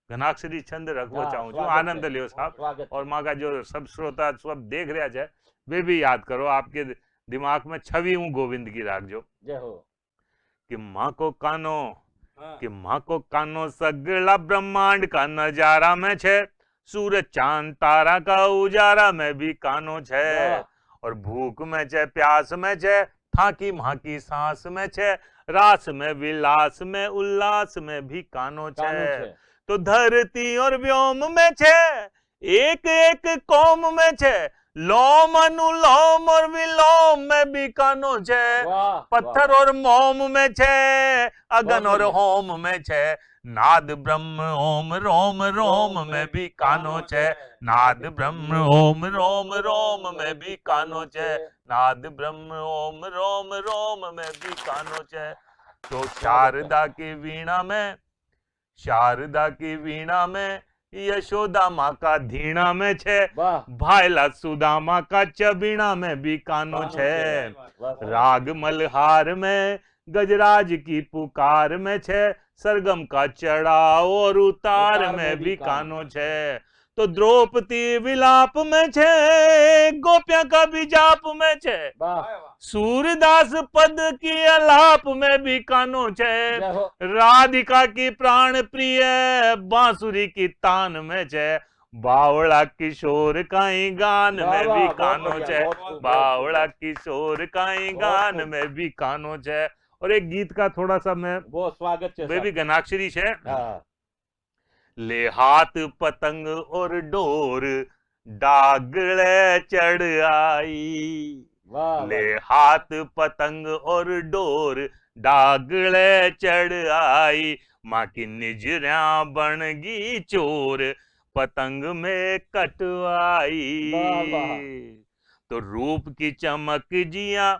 घनाक्षरी छंद रखना चाहूँ छू, आनंद लियो साहब। और माँ का जो सब श्रोता सब देख रहा है वे भी याद करो, आपके दिमाग में छवि हूँ गोविंद की राख जो जय हो। कि माँ को कानो हाँ, कि माँ को कानो सगला ब्रह्मांड का नजारा में छे, सूरज चांद तारा का उजारा में भी कानो छे, वाह। और भूख में छे प्यास में छे, थाकी माँ की सांस में छे, रास में विलास में उल्लास में भी कानो कानू छे। छे। तो धरती और व्योम में छे, एक एक कौम में छे, लोम अनुलोम और विलोम में भी कानो छे। वाह, पत्थर वाह। और मोम में छे, अगन बहुत और बढ़िया। होम में छे, नाद ब्रह्म ओम रोम रोम में भी कानो छे, नाद ब्रह्म ओम रोम रोम में भी कानो छे, नाद ब्रह्म ओम रोम रोम में भी कानो छे। तो शारदा की वीणा में, शारदा की वीणा में, यशोदा माँ का धीणा में छे, वाह, भाईला सुदामा का चबीणा में भी कानो कानो छे। सही बात। वाह। राग मल्हार में, गजराज की पुकार में छे, सरगम का चढ़ाव और उतार में भी कानो छे। तो द्रौपदी विलाप में छे, गोपियां का भी जाप में छे, वाह, वाह, वाह। सूरदास पद की अलाप में भी कानो छे, जय हो। राधिका की प्राण प्रिय बांसुरी की तान में छे, बावड़ा किशोर काई गान वाह, में वाह, भी बहुत कानो बढ़िया, छे, बहुत खूब, बावड़ा बहुत किशोर काई बहुत गान खूब। में भी कानो छे। और एक गीत का थोड़ा सा मैं, वो स्वागत छे वे भी साहब। गनाक्षरी छे। हाँ, ले हाथ पतंग और डोर डागले चढ़ आई, वाह, ले वाह। हाथ पतंग और डोर डागले चढ़ आई, माँ की निजरा बनगी चोर पतंग में कटवाई। वाह, वाह। तो रूप की चमक जिया,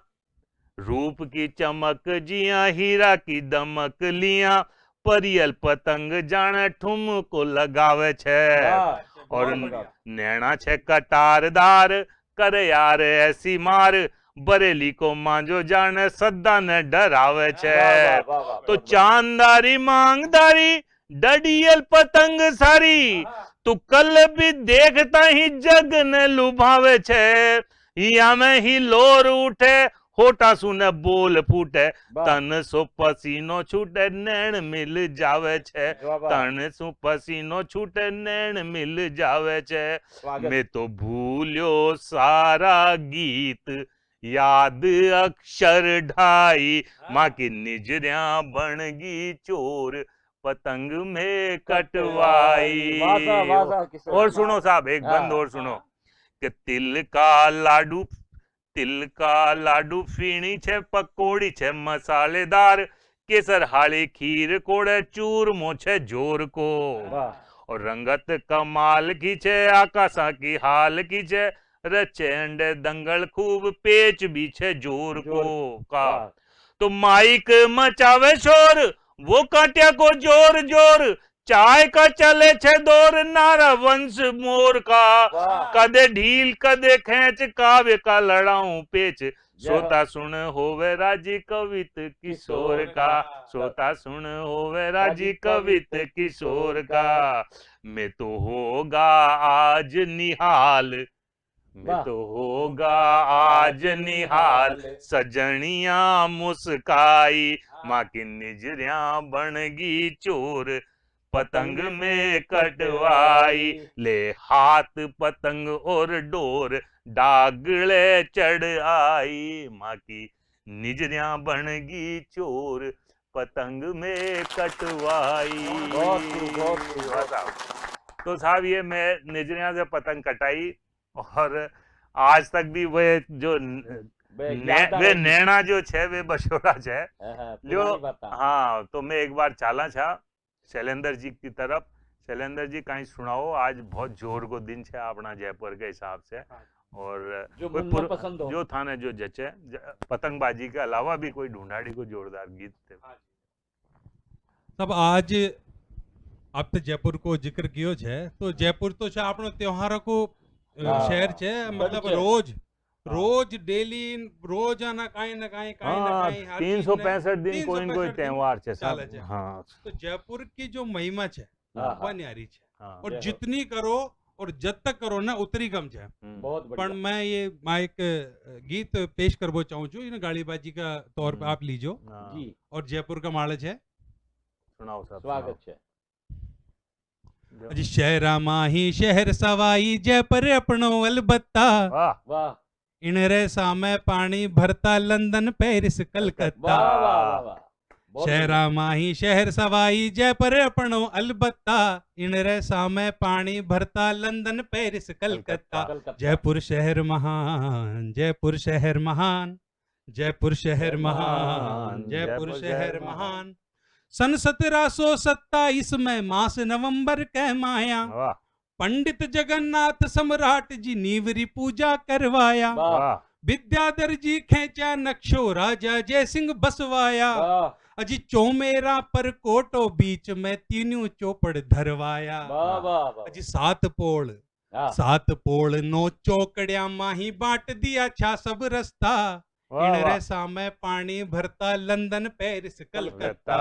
रूप की चमक जिया, हीरा की दमक लिया, परियल पतंग जाने ठुम को लगावे छे, वाह, और बहुत बढ़िया। नैना छे कटारदार, करे यार ऐसी मार, बरेली को मांजो जाने सद्दा ने डरावे छे। वाह, वाह, वाह, वाह, तो बहुत बढ़िया। चांदारी मांगदारी डडियल पतंग सारी, तू कल भी देखता ही जग ने लुभावे छे, या में ही लोर उठे, होटा सुने बोल फूटे, वाह, तन सो पसीनो छूटे नैण मिल जावे छे, वाह, वाह। तन सो पसीनो छूटे नैण मिल जावे छे। स्वागत। मैं तो भूल्यो सारा गीत, याद अक्षर ढाई, माँ की निजरिया बनगी चोर पतंग में कटवाई। वाह साहब, वाह साहब, किशोर। और सुनो साहब, एक हाँ, बंद और सुनो कि तिल का लाडू, तिल का लाडू फीणी छे, पकोड़ी छे मसालेदार, केसर हाली खीर कोड़े चूरमो छे जोर को, वाह, और रंगत कमाल की छे, आकाशा की हाल की छे, रचे अंडे दंगल खूब पेच भी छे जोर को का। वाह। तो माइक मचावे शोर, वो कांटिया को जोर जोर, चाय का चले छे दौर, नारा वंश मोर का, वाह। कदे ढील कदे खेच, काव्य का लड़ाऊं पेच, हो। श्रोता सुन होवे राजी कवित किशोर का, श्रोता सुन होवे राजी कवित किशोर का। मैं तो होगा आज निहाल, मैं वाह। तो होगा आज निहाल, सजनिया मुस्काई, माँ की निजरिया बनगी चोर पतंग में कटवाई, ले हाथ पतंग और डोर डागले चढ़ आई, माँ की निजरिया बनगी चोर पतंग में कटवाई। बहुत खूब, बहुत खूब। तो साहब ये मैं निजरिया से पतंग कटाई, और आज तक भी वे जो वे नैना जो छे वे बछोड़ा छे जो। हाँ, तो मैं एक बार चाला छा शैलेंद्र जी की तरफ। शैलेंद्र जी कहीं सुनाओ, आज बहुत जोर को दिन छे अपना जयपुर के हिसाब से, और जो कोई मुन्ना पसंद हो। जो थाने जो जचे पतंगबाजी के अलावा भी कोई ढूंढाड़ी को जोरदार गीत थे। तब आज आप तो जयपुर को जिक्र कियो छे, तो जयपुर तो छे आपनो त्योहारों को शहर छे, मतलब रोज रोज डेली रोजाना काई ना काई हाँ, 365 दिन कोई न कोई त्योहार छे चाले साहब। छे। हाँ तो जयपुर की जो महिमा छे हाँ, वो न्यारी छे, हाँ और जय हो। जितनी करो और जब तक कोरोना उतरी कम है। बहुत पण बढ़िया। मैं ये एक गीत पेश करबो चाहूँ छू इन गाड़ीबाजी का तौर पे आप लीजो हाँ, जी और जयपुर का माड़ज है। सुनाओ साहब स्वागत है। सुनाओ। अजी शहरा माही शहर सवाई जयपुर अपनो अलबत्ता वाह वाह इन रे सामे पानी भरता लंदन पेरिस कलकत्ता। वाह वाह वाह वाह। बहुत शहरा माही शहर सवाई जयपुर अपनो अलबत्ता इन रे सामे पानी भरता लंदन पेरिस कलकत्ता। बढ़िया। कलकत्ता। जयपुर शहर महान जयपुर शहर महान जयपुर शहर महान जयपुर शहर महान। सन 1727 में मास नवंबर कह माया वाह पंडित जगन्नाथ सम्राट जी नीवरी पूजा करवाया। वाह वाह विद्याधर जी खेचा नक्शो राजा जय सिंह बसवाया। वाह अजी चौमेरा पर कोटो बीच में तीनों चौपड़ धरवाया। वाह वाह वाह। अजी सात पोल नो चौकड़िया माही बांट दिया छा सब रस्ता वाह इन रे वाह सामे पानी भरता लंदन पेरिस कलकत्ता।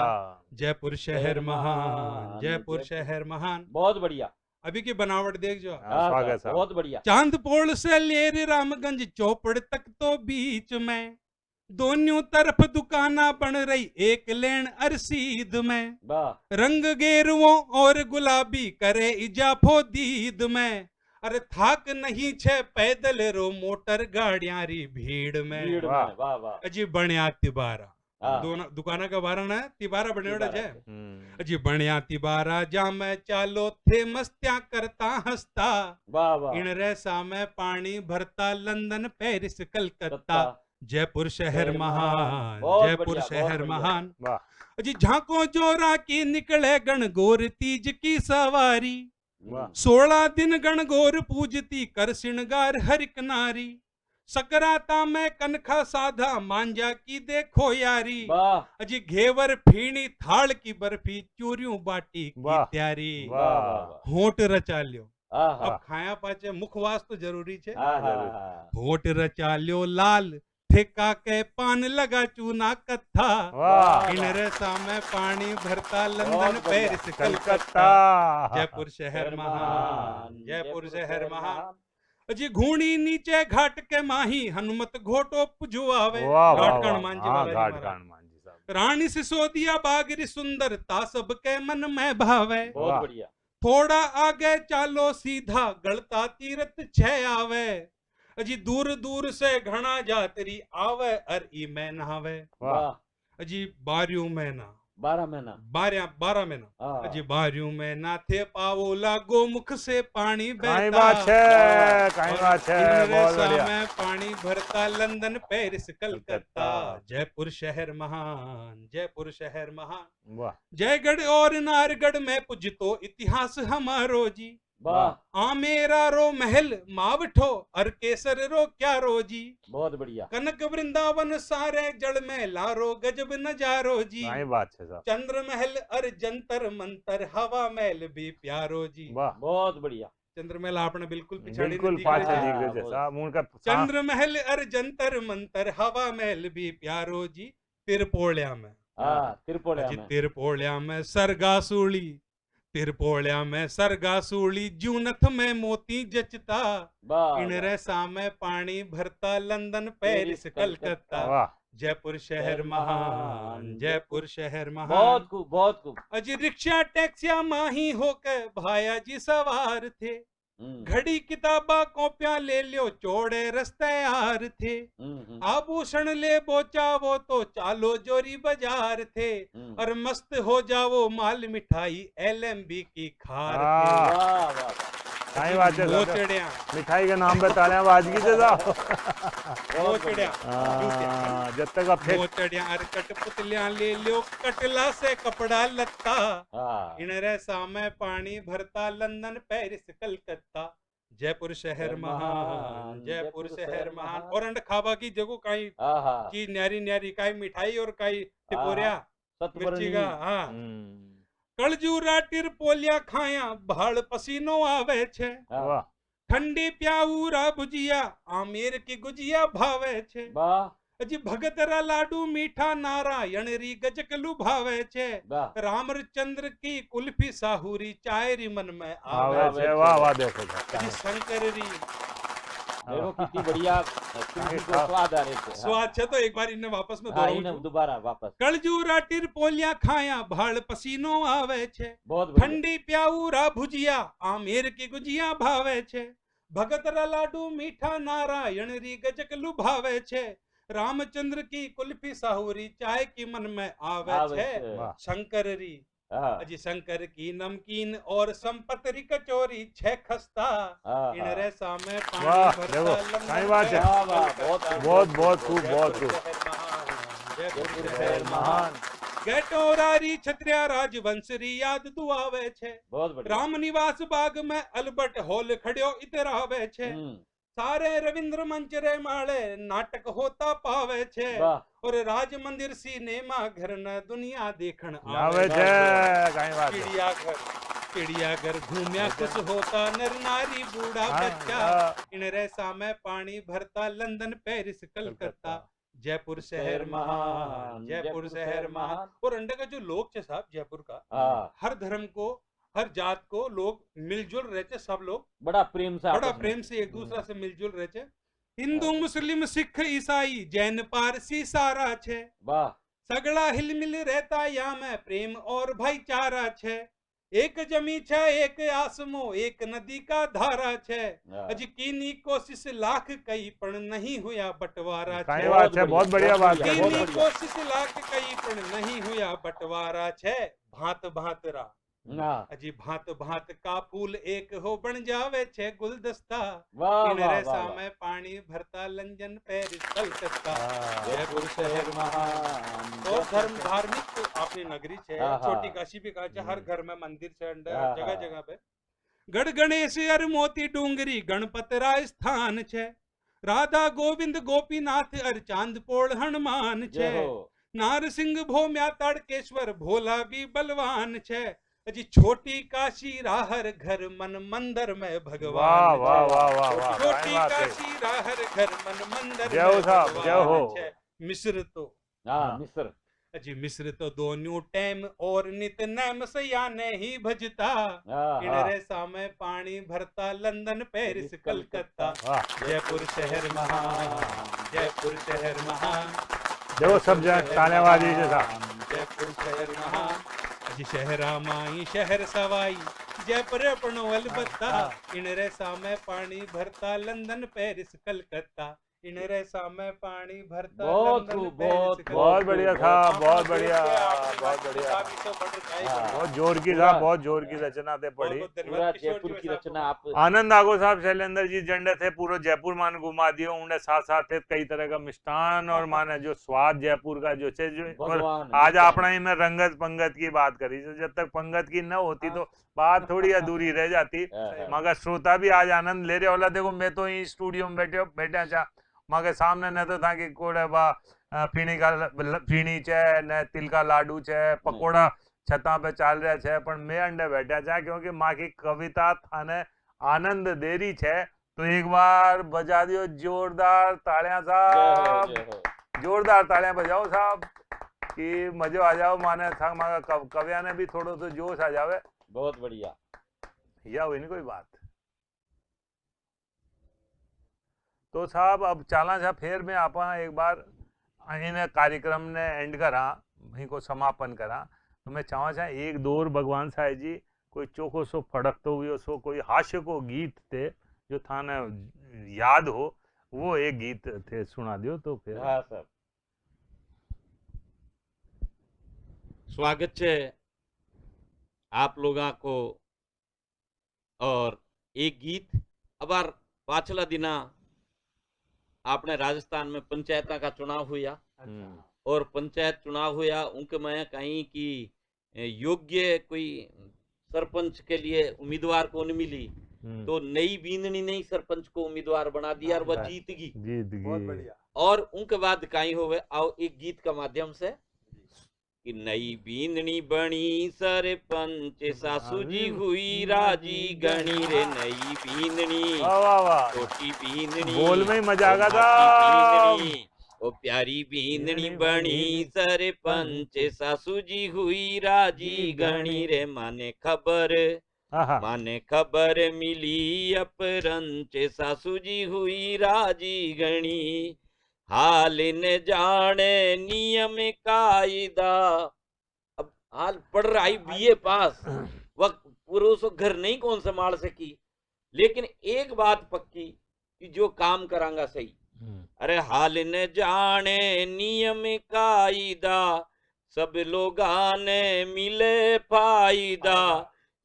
जयपुर शहर महान जयपुर शहर महान। बहुत बढ़िया। अभी की बनावट देख जो हाँ, स्वागत साहब। बहुत बढ़िया। चांदपोल से लेर रामगंज चौपड़ तक तो बीच में दोनों तरफ दुकाना बन रही एक लेन अरसीद में। वाह रंग गेरुओं और गुलाबी करे इजाफो दीद में। अरे थाक नहीं छे पैदल रो मोटर गाड़ियां री भीड़ में। भीड़ में। वाह। वाह वाह। अजी बनिया तिबारा हाँ। दोनों दुकाना का बारा ना तिबारा बने तिबारा है। है। अजी बनिया तिबारा जा मैं चालो थे मस्त्या करता हंसता वाह वाह। इन रे सामे पानी भरता लंदन पेरिस कलकत्ता। कत्ता। जयपुर शहर शहर महान महान। बहुत जयपुर बढ़िया, शहर बहुत बढ़िया। महान। वाह अजी झांको जोरा की निकले गणगौर तीज की सवारी। वाह 16 दिन गणगौर पूजती कर श्रृंगार हर नारी। सकराता में कनखा साधा मांझा की देखो यारी। वाह अजी घेवर फीणी थाल की बर्फी चूरियों बाटी की वाह। त्यारी। वाह वाह वाह वाह। होंठ रचा ल्यो आहा। अब खाया पाचे मुखवास तो जरूरी छे। आहा। होंठ रचा ल्यो लाल ठेका के पान लगा चूना कत्था वाह इन रे सामे पानी भरता लंदन बहुत बढ़िया। पेरिस कलकत्ता कलकत्ता। जयपुर शहर महान जयपुर शहर महान। अजी घूणी नीचे घाट के माही हनुमत घोटो पुजुआवे। वाह वाह घाट का वाह हनुमान जी हाँ महाराज घाट महाराज। का हनुमान जी साहब रानी सिसोदिया बागरी सुंदरता सबके मन में भावे। बहुत वाह। बढ़िया। थोड़ा आगे चालो सीधा गलता तीरथ छे आवे। अजी दूर दूर से घना जातरी आवे अर ई में नहावे। वाह वाह। अजी बारियों में ना 12 महीना। 12 में ना हाँ। अजी बारियों में ना थे पावो लागो मुख से पानी कहीं बहता। बात है कहीं और बात है इन रे बहुत बढ़िया सामे पानी भरता लंदन पेरिस कलकत्ता। कलकत्ता। जयपुर शहर महान जयपुर शहर महान। वाह जयगढ़ और नारगढ़ में पूजतो इतिहास हमारो जी। वाह। आमेरा रो महल मावठो और केसर रो क्या रोजी। बहुत बढ़िया। कनक वृंदावन सारे जड़ में लारो गजब नजारो जी। कहीं बात है साहब चंद्र महल और जंतर मंतर हवा महल भी प्यारो जी। वाह बहुत बढ़िया। चंद्र महल आपने बिल्कुल पिछाड़ी बिल्कुल नहीं पाछे दिख हाँ, दिख रहा। रहे साहब उनका चंद्र महल और जंतर मंतर हवा महल भी प्यारो जी। तिरपोलिया में हाँ त्रिपुरा अजी में। तिरपोलिया में सरगासूली तिरपोलिया में सरगासूली जूनथ में मोती जचता वाह इन रे सामे पानी भरता लंदन पेरिस कलकत्ता। वाह जयपुर शहर महान जयपुर शहर महान। बहुत खूब बहुत खूब। अजी रिक्शा टैक्सिया माही होकर भाया जी सवार थे। घड़ी किताबा कॉपियां ले लियो चौड़े रस्ते यार थे। आभूषण ले बोचावो तो चालो जोरी बाजार थे। और मस्त हो जावो माल मिठाई LMB की खार थे। वाह वाह वाह। कहीं बात है साहब मोचड़िया मिठाई के नाम पे तालियां बाज की थे साहब मोचड़िया जब तक अब फेंक मोचड़िया अर कठपुतलियां ले लियो कटला से कपड़ा लत्ता। हाँ। इन रे सामे पानी भरता लंदन पेरिस कलकत्ता। जयपुर शहर महान जयपुर शहर महान। और अंड खाबा की जगह काई आहा। चीज न्यारी न्यारी काई मिठाई और काई टिपोरिया मिर्ची का हाँ कलजूरा टिरपोलिया खाया भाड़ पसीनो आवे छे। હજી ભગતરા લાડુ મીઠા નારાયણ રી ગજક લુભાવે છે वाह રામચંદ્ર की कुल्फी साहुरी चाय री मन में आवे आवे छे वाह वाह देखो હજી શંકર રી देखो कितनी बढ़िया कुल्फी को स्वाद आ रहे थे हाँ। स्वाद છે तो एक बार इन्हें वापस में हाँ दोहराऊं इन्हें છું। दोबारा वापस કળજુરા ટીર પોલિયા ખાયા ભાળ પસીનો આવે છે बहुत बढ़िया ठंडी प्याऊरा भुजिया आमेर की गुजिया भावे छे भगतरा लाडू मीठा नारायण री गजक लुभावे छे रामचंद्र की कुल्फी साहुरी चाय की मन में आवे आवे छे छे। वाह। शंकर री हाँ अजी शंकर की नमकीन और संपत री कचोरी छे खस्ता हाँ, इन हाँ। रेसा में पानी वाह, भरता देखो, लंदन सही बात है। में वाह, वाह, कलकत्ता। बहुत बहुत खूब बहुत जयपुर खूब शहर महान, जयपुर जयपुर शहर शहर महान गेटोरारी छत्रिया राजवंश री याद दुआवे छे बहुत बढ़िया राम निवास बाग में अल्बर्ट हॉल खड़ियो इतरावे छे हम्म, सारे रविंद्र मंच रे माळे नाटक होता पावे छे वाह और राज मंदिर सिनेमा घर न दुनिया देखण आवे आवे छे कई बात है चिड़ियाघर घूम्या खुश होता नर नारी बूढ़ा हाँ, बच्चा हाँ। इन रेसा में पानी भरता लंदन पेरिस कलकत्ता जयपुर शहर शहर महान महान, जयपुर शहर महान और अंडे का जो लोग छे साहब जयपुर का हाँ हर धर्म को हर जात को लोग मिलजुल रहते सब लोग बड़ा प्रेम से बड़ा आपस में। प्रेम से एक दूसरा से मिलजुल रहे छे हिंदू मुस्लिम सिख ईसाई जैन पारसी सारा छे वाह सगड़ा हिलमिल रहता या में प्रेम और भाईचारा छे एक जमी छे एक आसमो एक नदी का धारा छे हाँ, अजी कीनी कोशिश लाख कई पण नहीं हुआ बंटवारा कई छे बात है बहुत बढ़िया बात है बहुत कीनी बढ़िया। कोशिश लाख कई पण नहीं हुआ बंटवारा छे भांत भांतरा हाँ, अजी भांत भांत का फूल एक हो बन जावे छे गुलदस्ता वाह इन वाह रेसा वाह में पानी भरता लंदन पेरिस कलकत्ता हाँ। जयपुर शहर महान और धर्म धार्मिक तो अपनी नगरी छे हाँ, हाँ। छोटी काशी भी कहा छे हर घर में मंदिर छे अंदर हाँ, जगह हाँ। जगह पे गढ़ गणेश अर मोती डूंगरी गणपत राय स्थान छे राधा गोविंद गोपीनाथ अर चांदपोल हनुमान छे जय हो नारसिंह भोम्या ताड़केश्वर भोला भी बलवान छे अजी छोटी काशी राहर घर मन मंदिर में वाह भगवान वाह छे। वाह वाह वाह छोटी कई बात है काशी राहर घर मन मंदिर जय हो में साहब, जय भगवान हो। छे। मिस्र तो हाँ हाँ। मिस्र अजी मिस्र तो दोनों टाइम और नित नैम सयाने ही भजता हाँ इन हाँ। रेसा में पानी भरता लंदन पेरिस कलकत्ता वाह जयपुर शहर महान जयपुर शहर महान देखो सब तानेबाजी से था जयपुर शहर महान अजी शहरा माई शहर सवाई जयपुर अपनो अलबत्ता इन रेसा में पानी भरता लंदन पेरिस कलकत्ता इन रेसा में पानी भरता बहुत लंदन खूब, पेरिस बहुत कलकत्ता। बहुत बढ़िया था आपने बहुत जोड़ बढ़िया के आपने बहुत बात बढ़िया बता दी तो बड़ी सही हाँ। बढ़िया। बहुत जोर की था बहुत जोर की रचना थे पढ़ी बहुत पूरा धन्यवाद किशोर जयपुर जी की वैसे रचना आपको। आप आनंद आगो साहब शैलेंद्र जी जंडे थे पूरा जयपुर मान घुमा दियो उन्हें साथ साथ थे कई तरह का मिष्ठान और माने जो स्वाद जयपुर का जो छे जो और भगवान आज आपने ही में रंगत पंगत की बात करी तो जब तक पंगत की न होती तो बात थोड़ी अधूरी रह जाती मगर श्रोता भी आज आनंद ले रहे होला देखो मैं तो यही स्टूडियो में बैठा था मगर सामने न तो था कि कोड़े बा फीणी छे ने तिल का लाडू छे पकोड़ा छता पे चाल रहा छे पण मैं अंडे बैठा छा क्योंकि माँ की कविता थाने आनंद दे रही छे तो एक बार बजा दियो जोरदार तालियां साहब जोरदार तालियां बजाओ साहब कि मजो आ जाओ माने था मागा कविया ने भी थोड़ो तो जोश आ जावे बहुत बढ़िया या हुई नहीं कोई बात तो साहब अब चाला छा फिर मैं आप एक बार इन कार्यक्रम ने एंड करा वहीं को समापन करा तो मैं चाहवा छा एक दौर भगवान साहिब जी कोई चोखो सो फड़कतो हुए सो कोई हास्य को गीत थे जो थाने याद हो वो एक गीत थे सुना दियो तो फिर हाँ सर स्वागत है आप लोगों को और एक गीत अबार पाछला दिना आपने राजस्थान में पंचायत का चुनाव हुआ और पंचायत चुनाव हुआ उनके में कहीं की योग्य कोई सरपंच के लिए उम्मीदवार को नहीं मिली तो नई बींदनी ने सरपंच को उम्मीदवार बना दिया और वह जीत गई बहुत बढ़िया और उनके बाद कहीं होवे आओ एक गीत का माध्यम से कि नई बींदनी बनी सरपंच सासू जी हुई राजी गणी रे नई बींदनी वाह वाह वाह छोटी बींदनी बोल में ही मजा आ गया छोटी था बींदनी, ओ प्यारी बींदनी बनी सरपंच, सासू जी हुई राजी घणी रे। माने खबर मिली अपरंच, सासू जी हुई राजी घणी। हाल न जाने नियम कायदा। अब हाल पढ़ रहा है बीए पास, वक्त पुरुष घर नहीं कौन संभाल सकी, लेकिन एक बात पक्की कि जो काम करांगा सही। अरे हाल न जाने नियम कायदा, सब लोगाने मिले फायदा।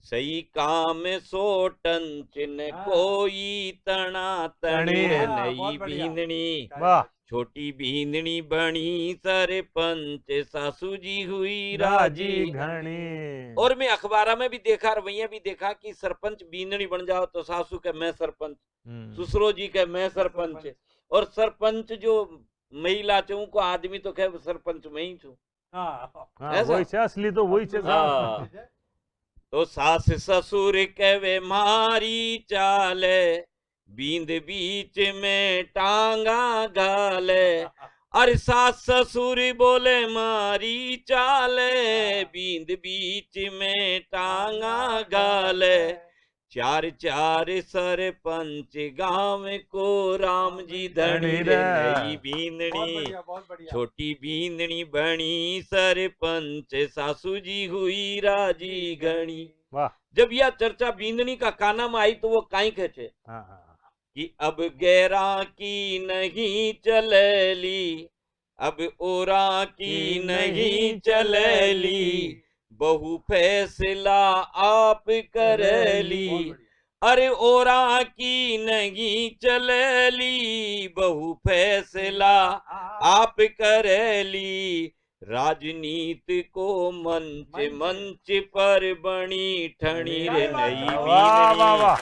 सही काम सोटन चिन्ह कोई तना तणी रे। नई बींदनी वाह छोटी बींदनी बनी सरपंच, सासू जी हुई राजी राजी। घनी। और मैं अखबारा में भी देखा, रवैया भी देखा कि सरपंच बींदनी बन जाओ तो सासू के मैं सरपंच, ससुरो जी के मैं सरपंच, और सरपंच जो महिला चूं को आदमी तो कहे सरपंच मैं ही छू। हाँ ऐसा? वही छे असली तो वही छे साहब। हाँ। तो सास ससुर कहे मारी चाले, बींद बीच में टांगा गाले। अरे सास ससुर बोले मारी चाले, बींद बीच में टांगा गाले। चार चार सरपंच गांव को राम जी धनी रे। नई बींदनी बहुत बढ़िया छोटी बींदनी बनी सरपंच, सासू जी हुई राजी घणी। वाह। जब यह चर्चा बींदनी का काना में आई तो वो काई कहते कि अब गैरा की नहीं चलेली, अब ओरा की नहीं चलेली, बहु फैसला आप करेली। अरे ओरा की नहीं चलेली, बहु फैसला आप करेली। राजनीति को मंच पर बनी ठणी रे। नई वाह वाह बींदनी वाह।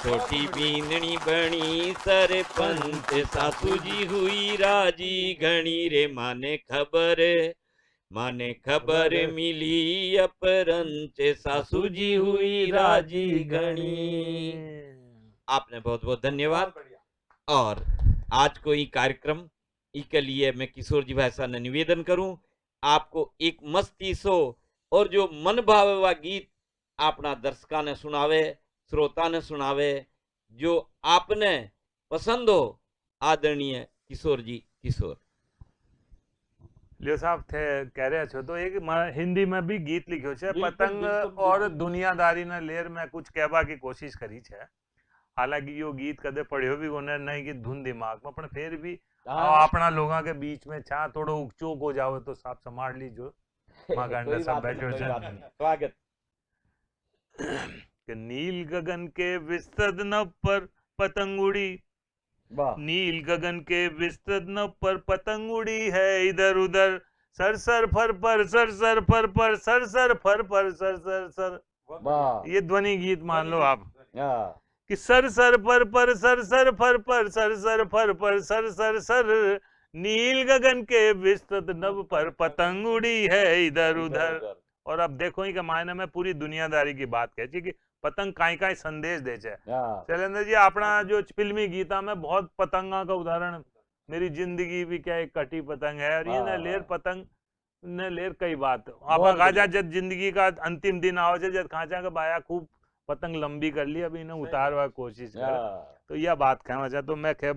छोटी बींदनी बनी सरपंच, सासू जी हुई राजी घणी रे। माने खबर मिली अपरंच, सासू जी हुई राजी घणी। आपने बहुत बहुत धन्यवाद। और आज को ये कार्यक्रम के लिए मैं किशोर जी भाई साहब ने निवेदन करूं आपको एक मस्ती सो और जो मन भावे हुआ गीत अपना दर्शका ने सुनावे, श्रोता ने सुनावे, जो आपने पसंद हो। आदरणीय किशोर जी किशोर। लियो साहब थे कह रहे छो तो एक हिंदी में भी गीत लिखो छे, बिल्कुल, पतंग बिल्कुल, और बिल्कुल। दुनियादारी ने लेर में कुछ कहवा की कोशिश करी छे। हालांकि यो गीत कदे पढ़ियो भी कोने नहीं कि धुन दिमाग में, पण फिर भी अपना लोगों के बीच में छा थोड़ो उकचोक हो जावे तो साफ संभाल लीजो। मां गंगा कोई सब बात नहीं, बैठो कोई छे। बात नहीं। स्वागत। कि नील गगन के विस्तृत नभ पर पतंग उड़ी, वाह। नील गगन के विस्तृत नभ पर पतंग उड़ी है इधर उधर, सर सर फर पर सर सर फर पर सर सर फर पर सर सर सर। वाह। ये ध्वनि गीत मान लो आप हाँ। कि सर सर पर सर सर फर पर सर सर फर पर सर सर सर, नील गगन के विस्तृत नभ पर पतंग उड़ी है इधर उधर। और अब देखो ही के मायने में पूरी दुनियादारी की बात कहती कि पतंग काई काई संदेश दे छे। शैलेंद्र जी अपना जो फिल्मी गीता में बहुत पतंगा का उदाहरण, मेरी जिंदगी भी क्या एक कटी पतंग है, और ये न लेर पतंग ने लेर कई बात आपा गाजा जब जिंदगी का अंतिम दिन आओ छे, जब खाचा के बाया खूब पतंग लंबी कर ली, अभी इन्हें उतारवा कोशिश कर, तो यह बात कहना चाहता तो मैं कह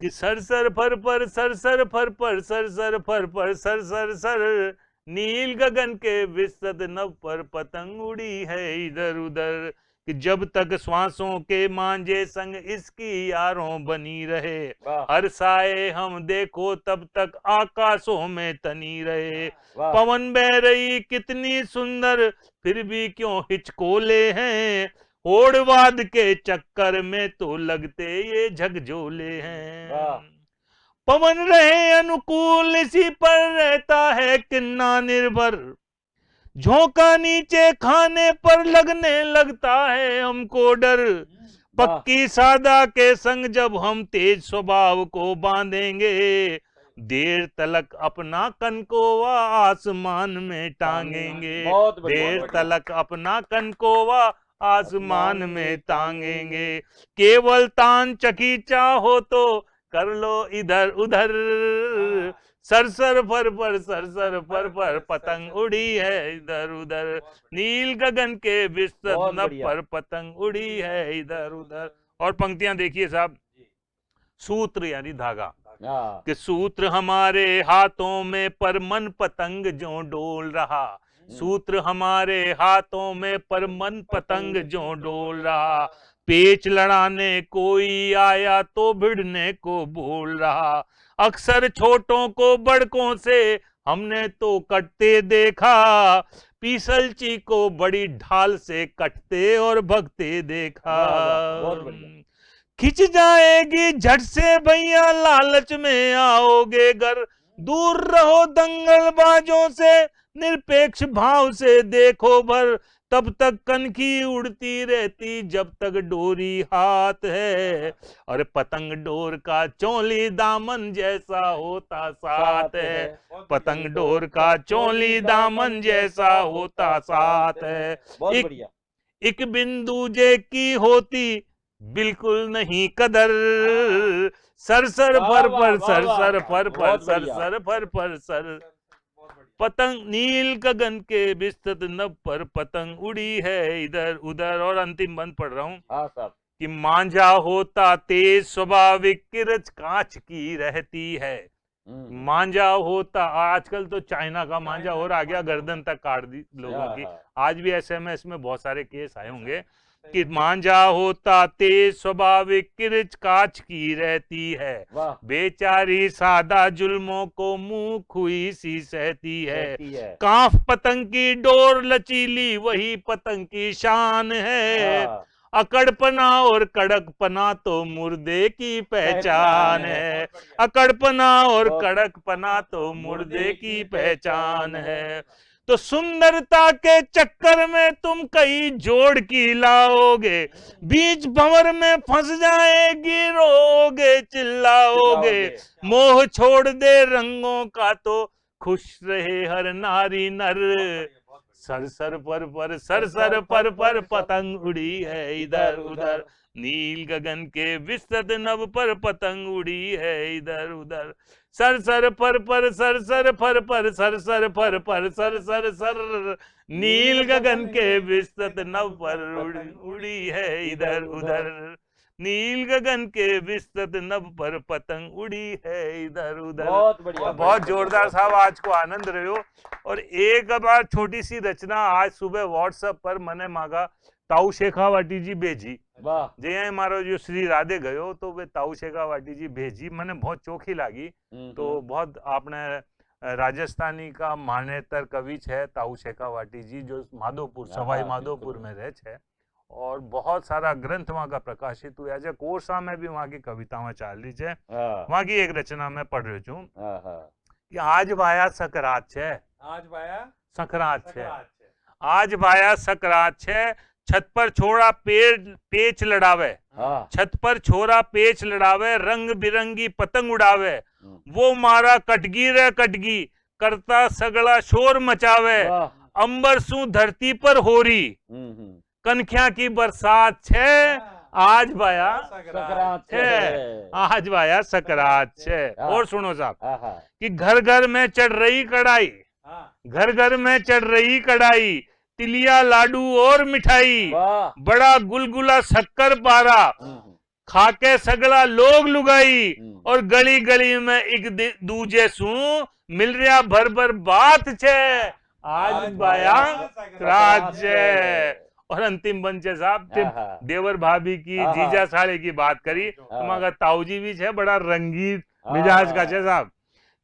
कि सर सर फर पर सर सर फर पर सर सर फर पर सर सर सर, नील गगन के विस्तृत नभ पर पतंग उड़ी है इधर उधर। कि जब तक श्वासों के मांझे संग इसकी यारों बनी रहे, हर साए हम देखो तब तक आकाशों में तनी रहे। पवन बह रही कितनी सुंदर फिर भी क्यों हिचकोले हैं, होड़वाद के चक्कर में तो लगते ये झकझोले हैं। पवन रहे अनुकूल इसी पर रहता है किन्ना निर्भर, झोंका नीचे खाने पर लगने लगता है हमको डर। पक्की सादा के संग जब हम तेज स्वभाव को बांधेंगे, देर तलक अपना कनकोवा आसमान में टांगेंगे। देर तलक अपना कनकोवा आसमान में टांगेंगे। केवल तान चखी चाहो तो कर लो इधर उधर, सरसर पर सरसर पर पतंग उड़ी है इधर उधर, नील गगन के विस्तृत बहुत नभ बढ़िया। पर पतंग उड़ी है इधर उधर। और पंक्तियां देखिए साहब, सूत्र यानी धागा, हाँ, कि सूत्र हमारे हाथों में पर मन पतंग जो डोल रहा, सूत्र हमारे हाथों में पर मन पतंग जो डोल रहा, पेच लड़ाने कोई आया तो भिड़ने को बोल रहा, अक्सर छोटों को बड़कों से हमने तो कटते देखा, पीसलची को बड़ी ढाल से कटते और भगते देखा। वाह, वाह, बहुत बढ़िया। खिंच जाएगी झट से भैया लालच में आओगे घर, दूर रहो दंगलबाजों से निरपेक्ष भाव से देखो भर, तब तक कनखी उड़ती रहती जब तक डोरी हाथ है, और पतंग डोर का चोली दामन जैसा होता साथ है, पतंग डोर का चोली दामन जैसा होता साथ है, बहुत एक बढ़िया। एक बिंदु जे की होती बिल्कुल नहीं कदर, सरसर वाह, पर वाह, पर वाह, सरसर वाह, पर बहुत बढ़िया। सरसर पर सर, पतंग नील गगन के विस्तृत नभ पर पतंग उड़ी है इधर उधर। और अंतिम बंद पढ़ रहा हूं हाँ साहब। कि मांझा होता तेज स्वाभाविक किरच कांच की रहती है, मांझा होता, आजकल तो चाइना का मांझा और आ गया, गर्दन तक काट दी लोगों की। आज भी एसएमएस में बहुत सारे केस आए होंगे कि मांझा होता तेज स्वाभाविक किरच कांच की रहती है, वाह, बेचारी सादा जुल्मों को मुंह खुई सी सहती है, रहती है। कांफ पतंग की डोर लचीली वही पतंग की शान है, हाँ, अकड़पना और कड़कपना तो मुर्दे की पहचान है, अकड़पना और बहुत- कड़कपना तो मुर्दे की पहचान है, तो सुंदरता के चक्कर में तुम कई जोड़ की लाओगे, बीच भंवर में फंस जाएगी रोगे चिल्लाओगे, मोह छोड़ दे रंगों का तो खुश रहे हर नारी नर, सरसर पर सरसर पर पतंग उड़ी है इधर उधर, नील गगन के विस्तृत नभ पर पतंग उड़ी है इधर उधर, सरसर पर सरसर पर सरसर पर सरसर सर, नील गगन के विस्तृत नभ पर उड़ी है इधर उधर, नील गगन के विस्तृत नभ पर पतंग उड़ी है इधर उधर। बहुत बढ़िया। बहुत जोरदार साहब, आज को आनंद रहो। और एक बार छोटी सी रचना आज सुबह व्हाट्सएप पर मैंने मांगा, ताऊ शेखावाटी जी भेजी, वाह, जे मारो जो श्री राधे गयो तो वे ताऊ शेखावाटी जी भेजी, मैंने बहुत चोखी लागी। तो बहुत आपने राजस्थानी का मान्यतर कवि है ताऊ शेखावाटी जी, जो माधोपुर सवाई माधोपुर में रहे छे, और बहुत सारा ग्रंथ वहां का प्रकाशित हुआ है, कोरसा में भी वहां की कविताएं चाल रही है। वहां की एक रचना में पढ़ रही हूँ कि आज भाया सकरात छे, आज भाया सकरात छे, सकरात छे। आज भाया सकरात छे, छत पर छोड़ा पेच लड़ावे, छत पर छोरा पेच लड़ावे, रंग बिरंगी पतंग उड़ावे, वो मारा कटगी रे कटगी, करता सगड़ा शोर मचावे, अंबर सु धरती पर होरी, कनख्या की बरसात छे, आज भाया सकरात छे, आज भाया सकरात छे। हाँ। और सुनो साहब हाँ, कि घर घर में चढ़ रही कढ़ाई, हाँ, घर घर में चढ़ रही कढ़ाई, तिलिया लाडू और मिठाई, वाह, बड़ा गुलगुला शक्कर पारा, खाके सगला लोग लुगाई, और गली गली में एक दूजे सु मिल रहा भर भर बात छे, आज भाया सकरात छे। और अंतिम बंचे साहब देवर भाभी की, जीजा साले की बात करी, मगर ताऊजी भी छे बड़ा रंगीन मिजाज का छे साहब,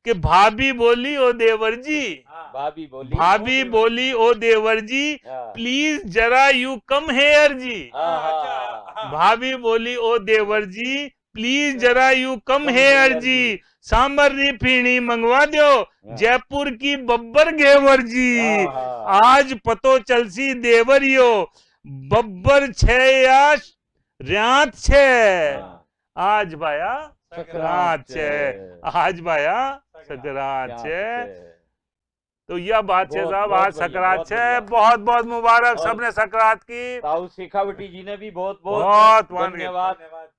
कि भाभी बोली ओ देवर जी, भाभी बोली ओ देवर जी, प्लीज जरा यू कम हेयर जी, भाभी बोली ओ देवर जी, प्लीज जरा यू कम हेयर जी, सांबर री फीणी मंगवा दो, जयपुर की बब्बर घेवर जी, आज पतो चलसी देवरियो, बब्बर छे या रात छे, आज भाया सकरात छे, आज भाया सकरात छे। तो यह बात है साहब, आज सकरात है, बहुत बहुत मुबारक सबने सकरात की। ताऊ शेखावटी जी ने भी बहुत बहुत धन्यवाद।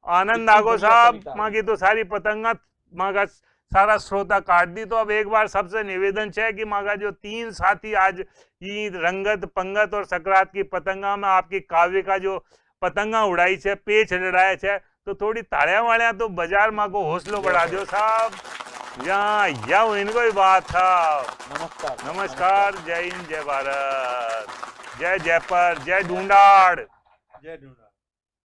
आनंद इतनी आगो बढ़िया साहब, कविता माँ की तो सारी पतंगा माँ का सारा श्रोता काट दी। तो अब एक बार सबसे निवेदन है कि माँ का जो 3 साथी आज ये रंगत पंगत और सकरात की पतंगा में आपकी काव्य का जो पतंगा उड़ाई है, पेच लड़ाए है, तो थोड़ी ताड़ियां वाड़ियां तो बाजार माँ को हौसलो बढ़ा दो साहब। या इनको ही बात था। नमस्कार नमस्कार, जय हिंद, जय भारत, जय जयपुर, जय ढूंढाड़। जय ढूंढा।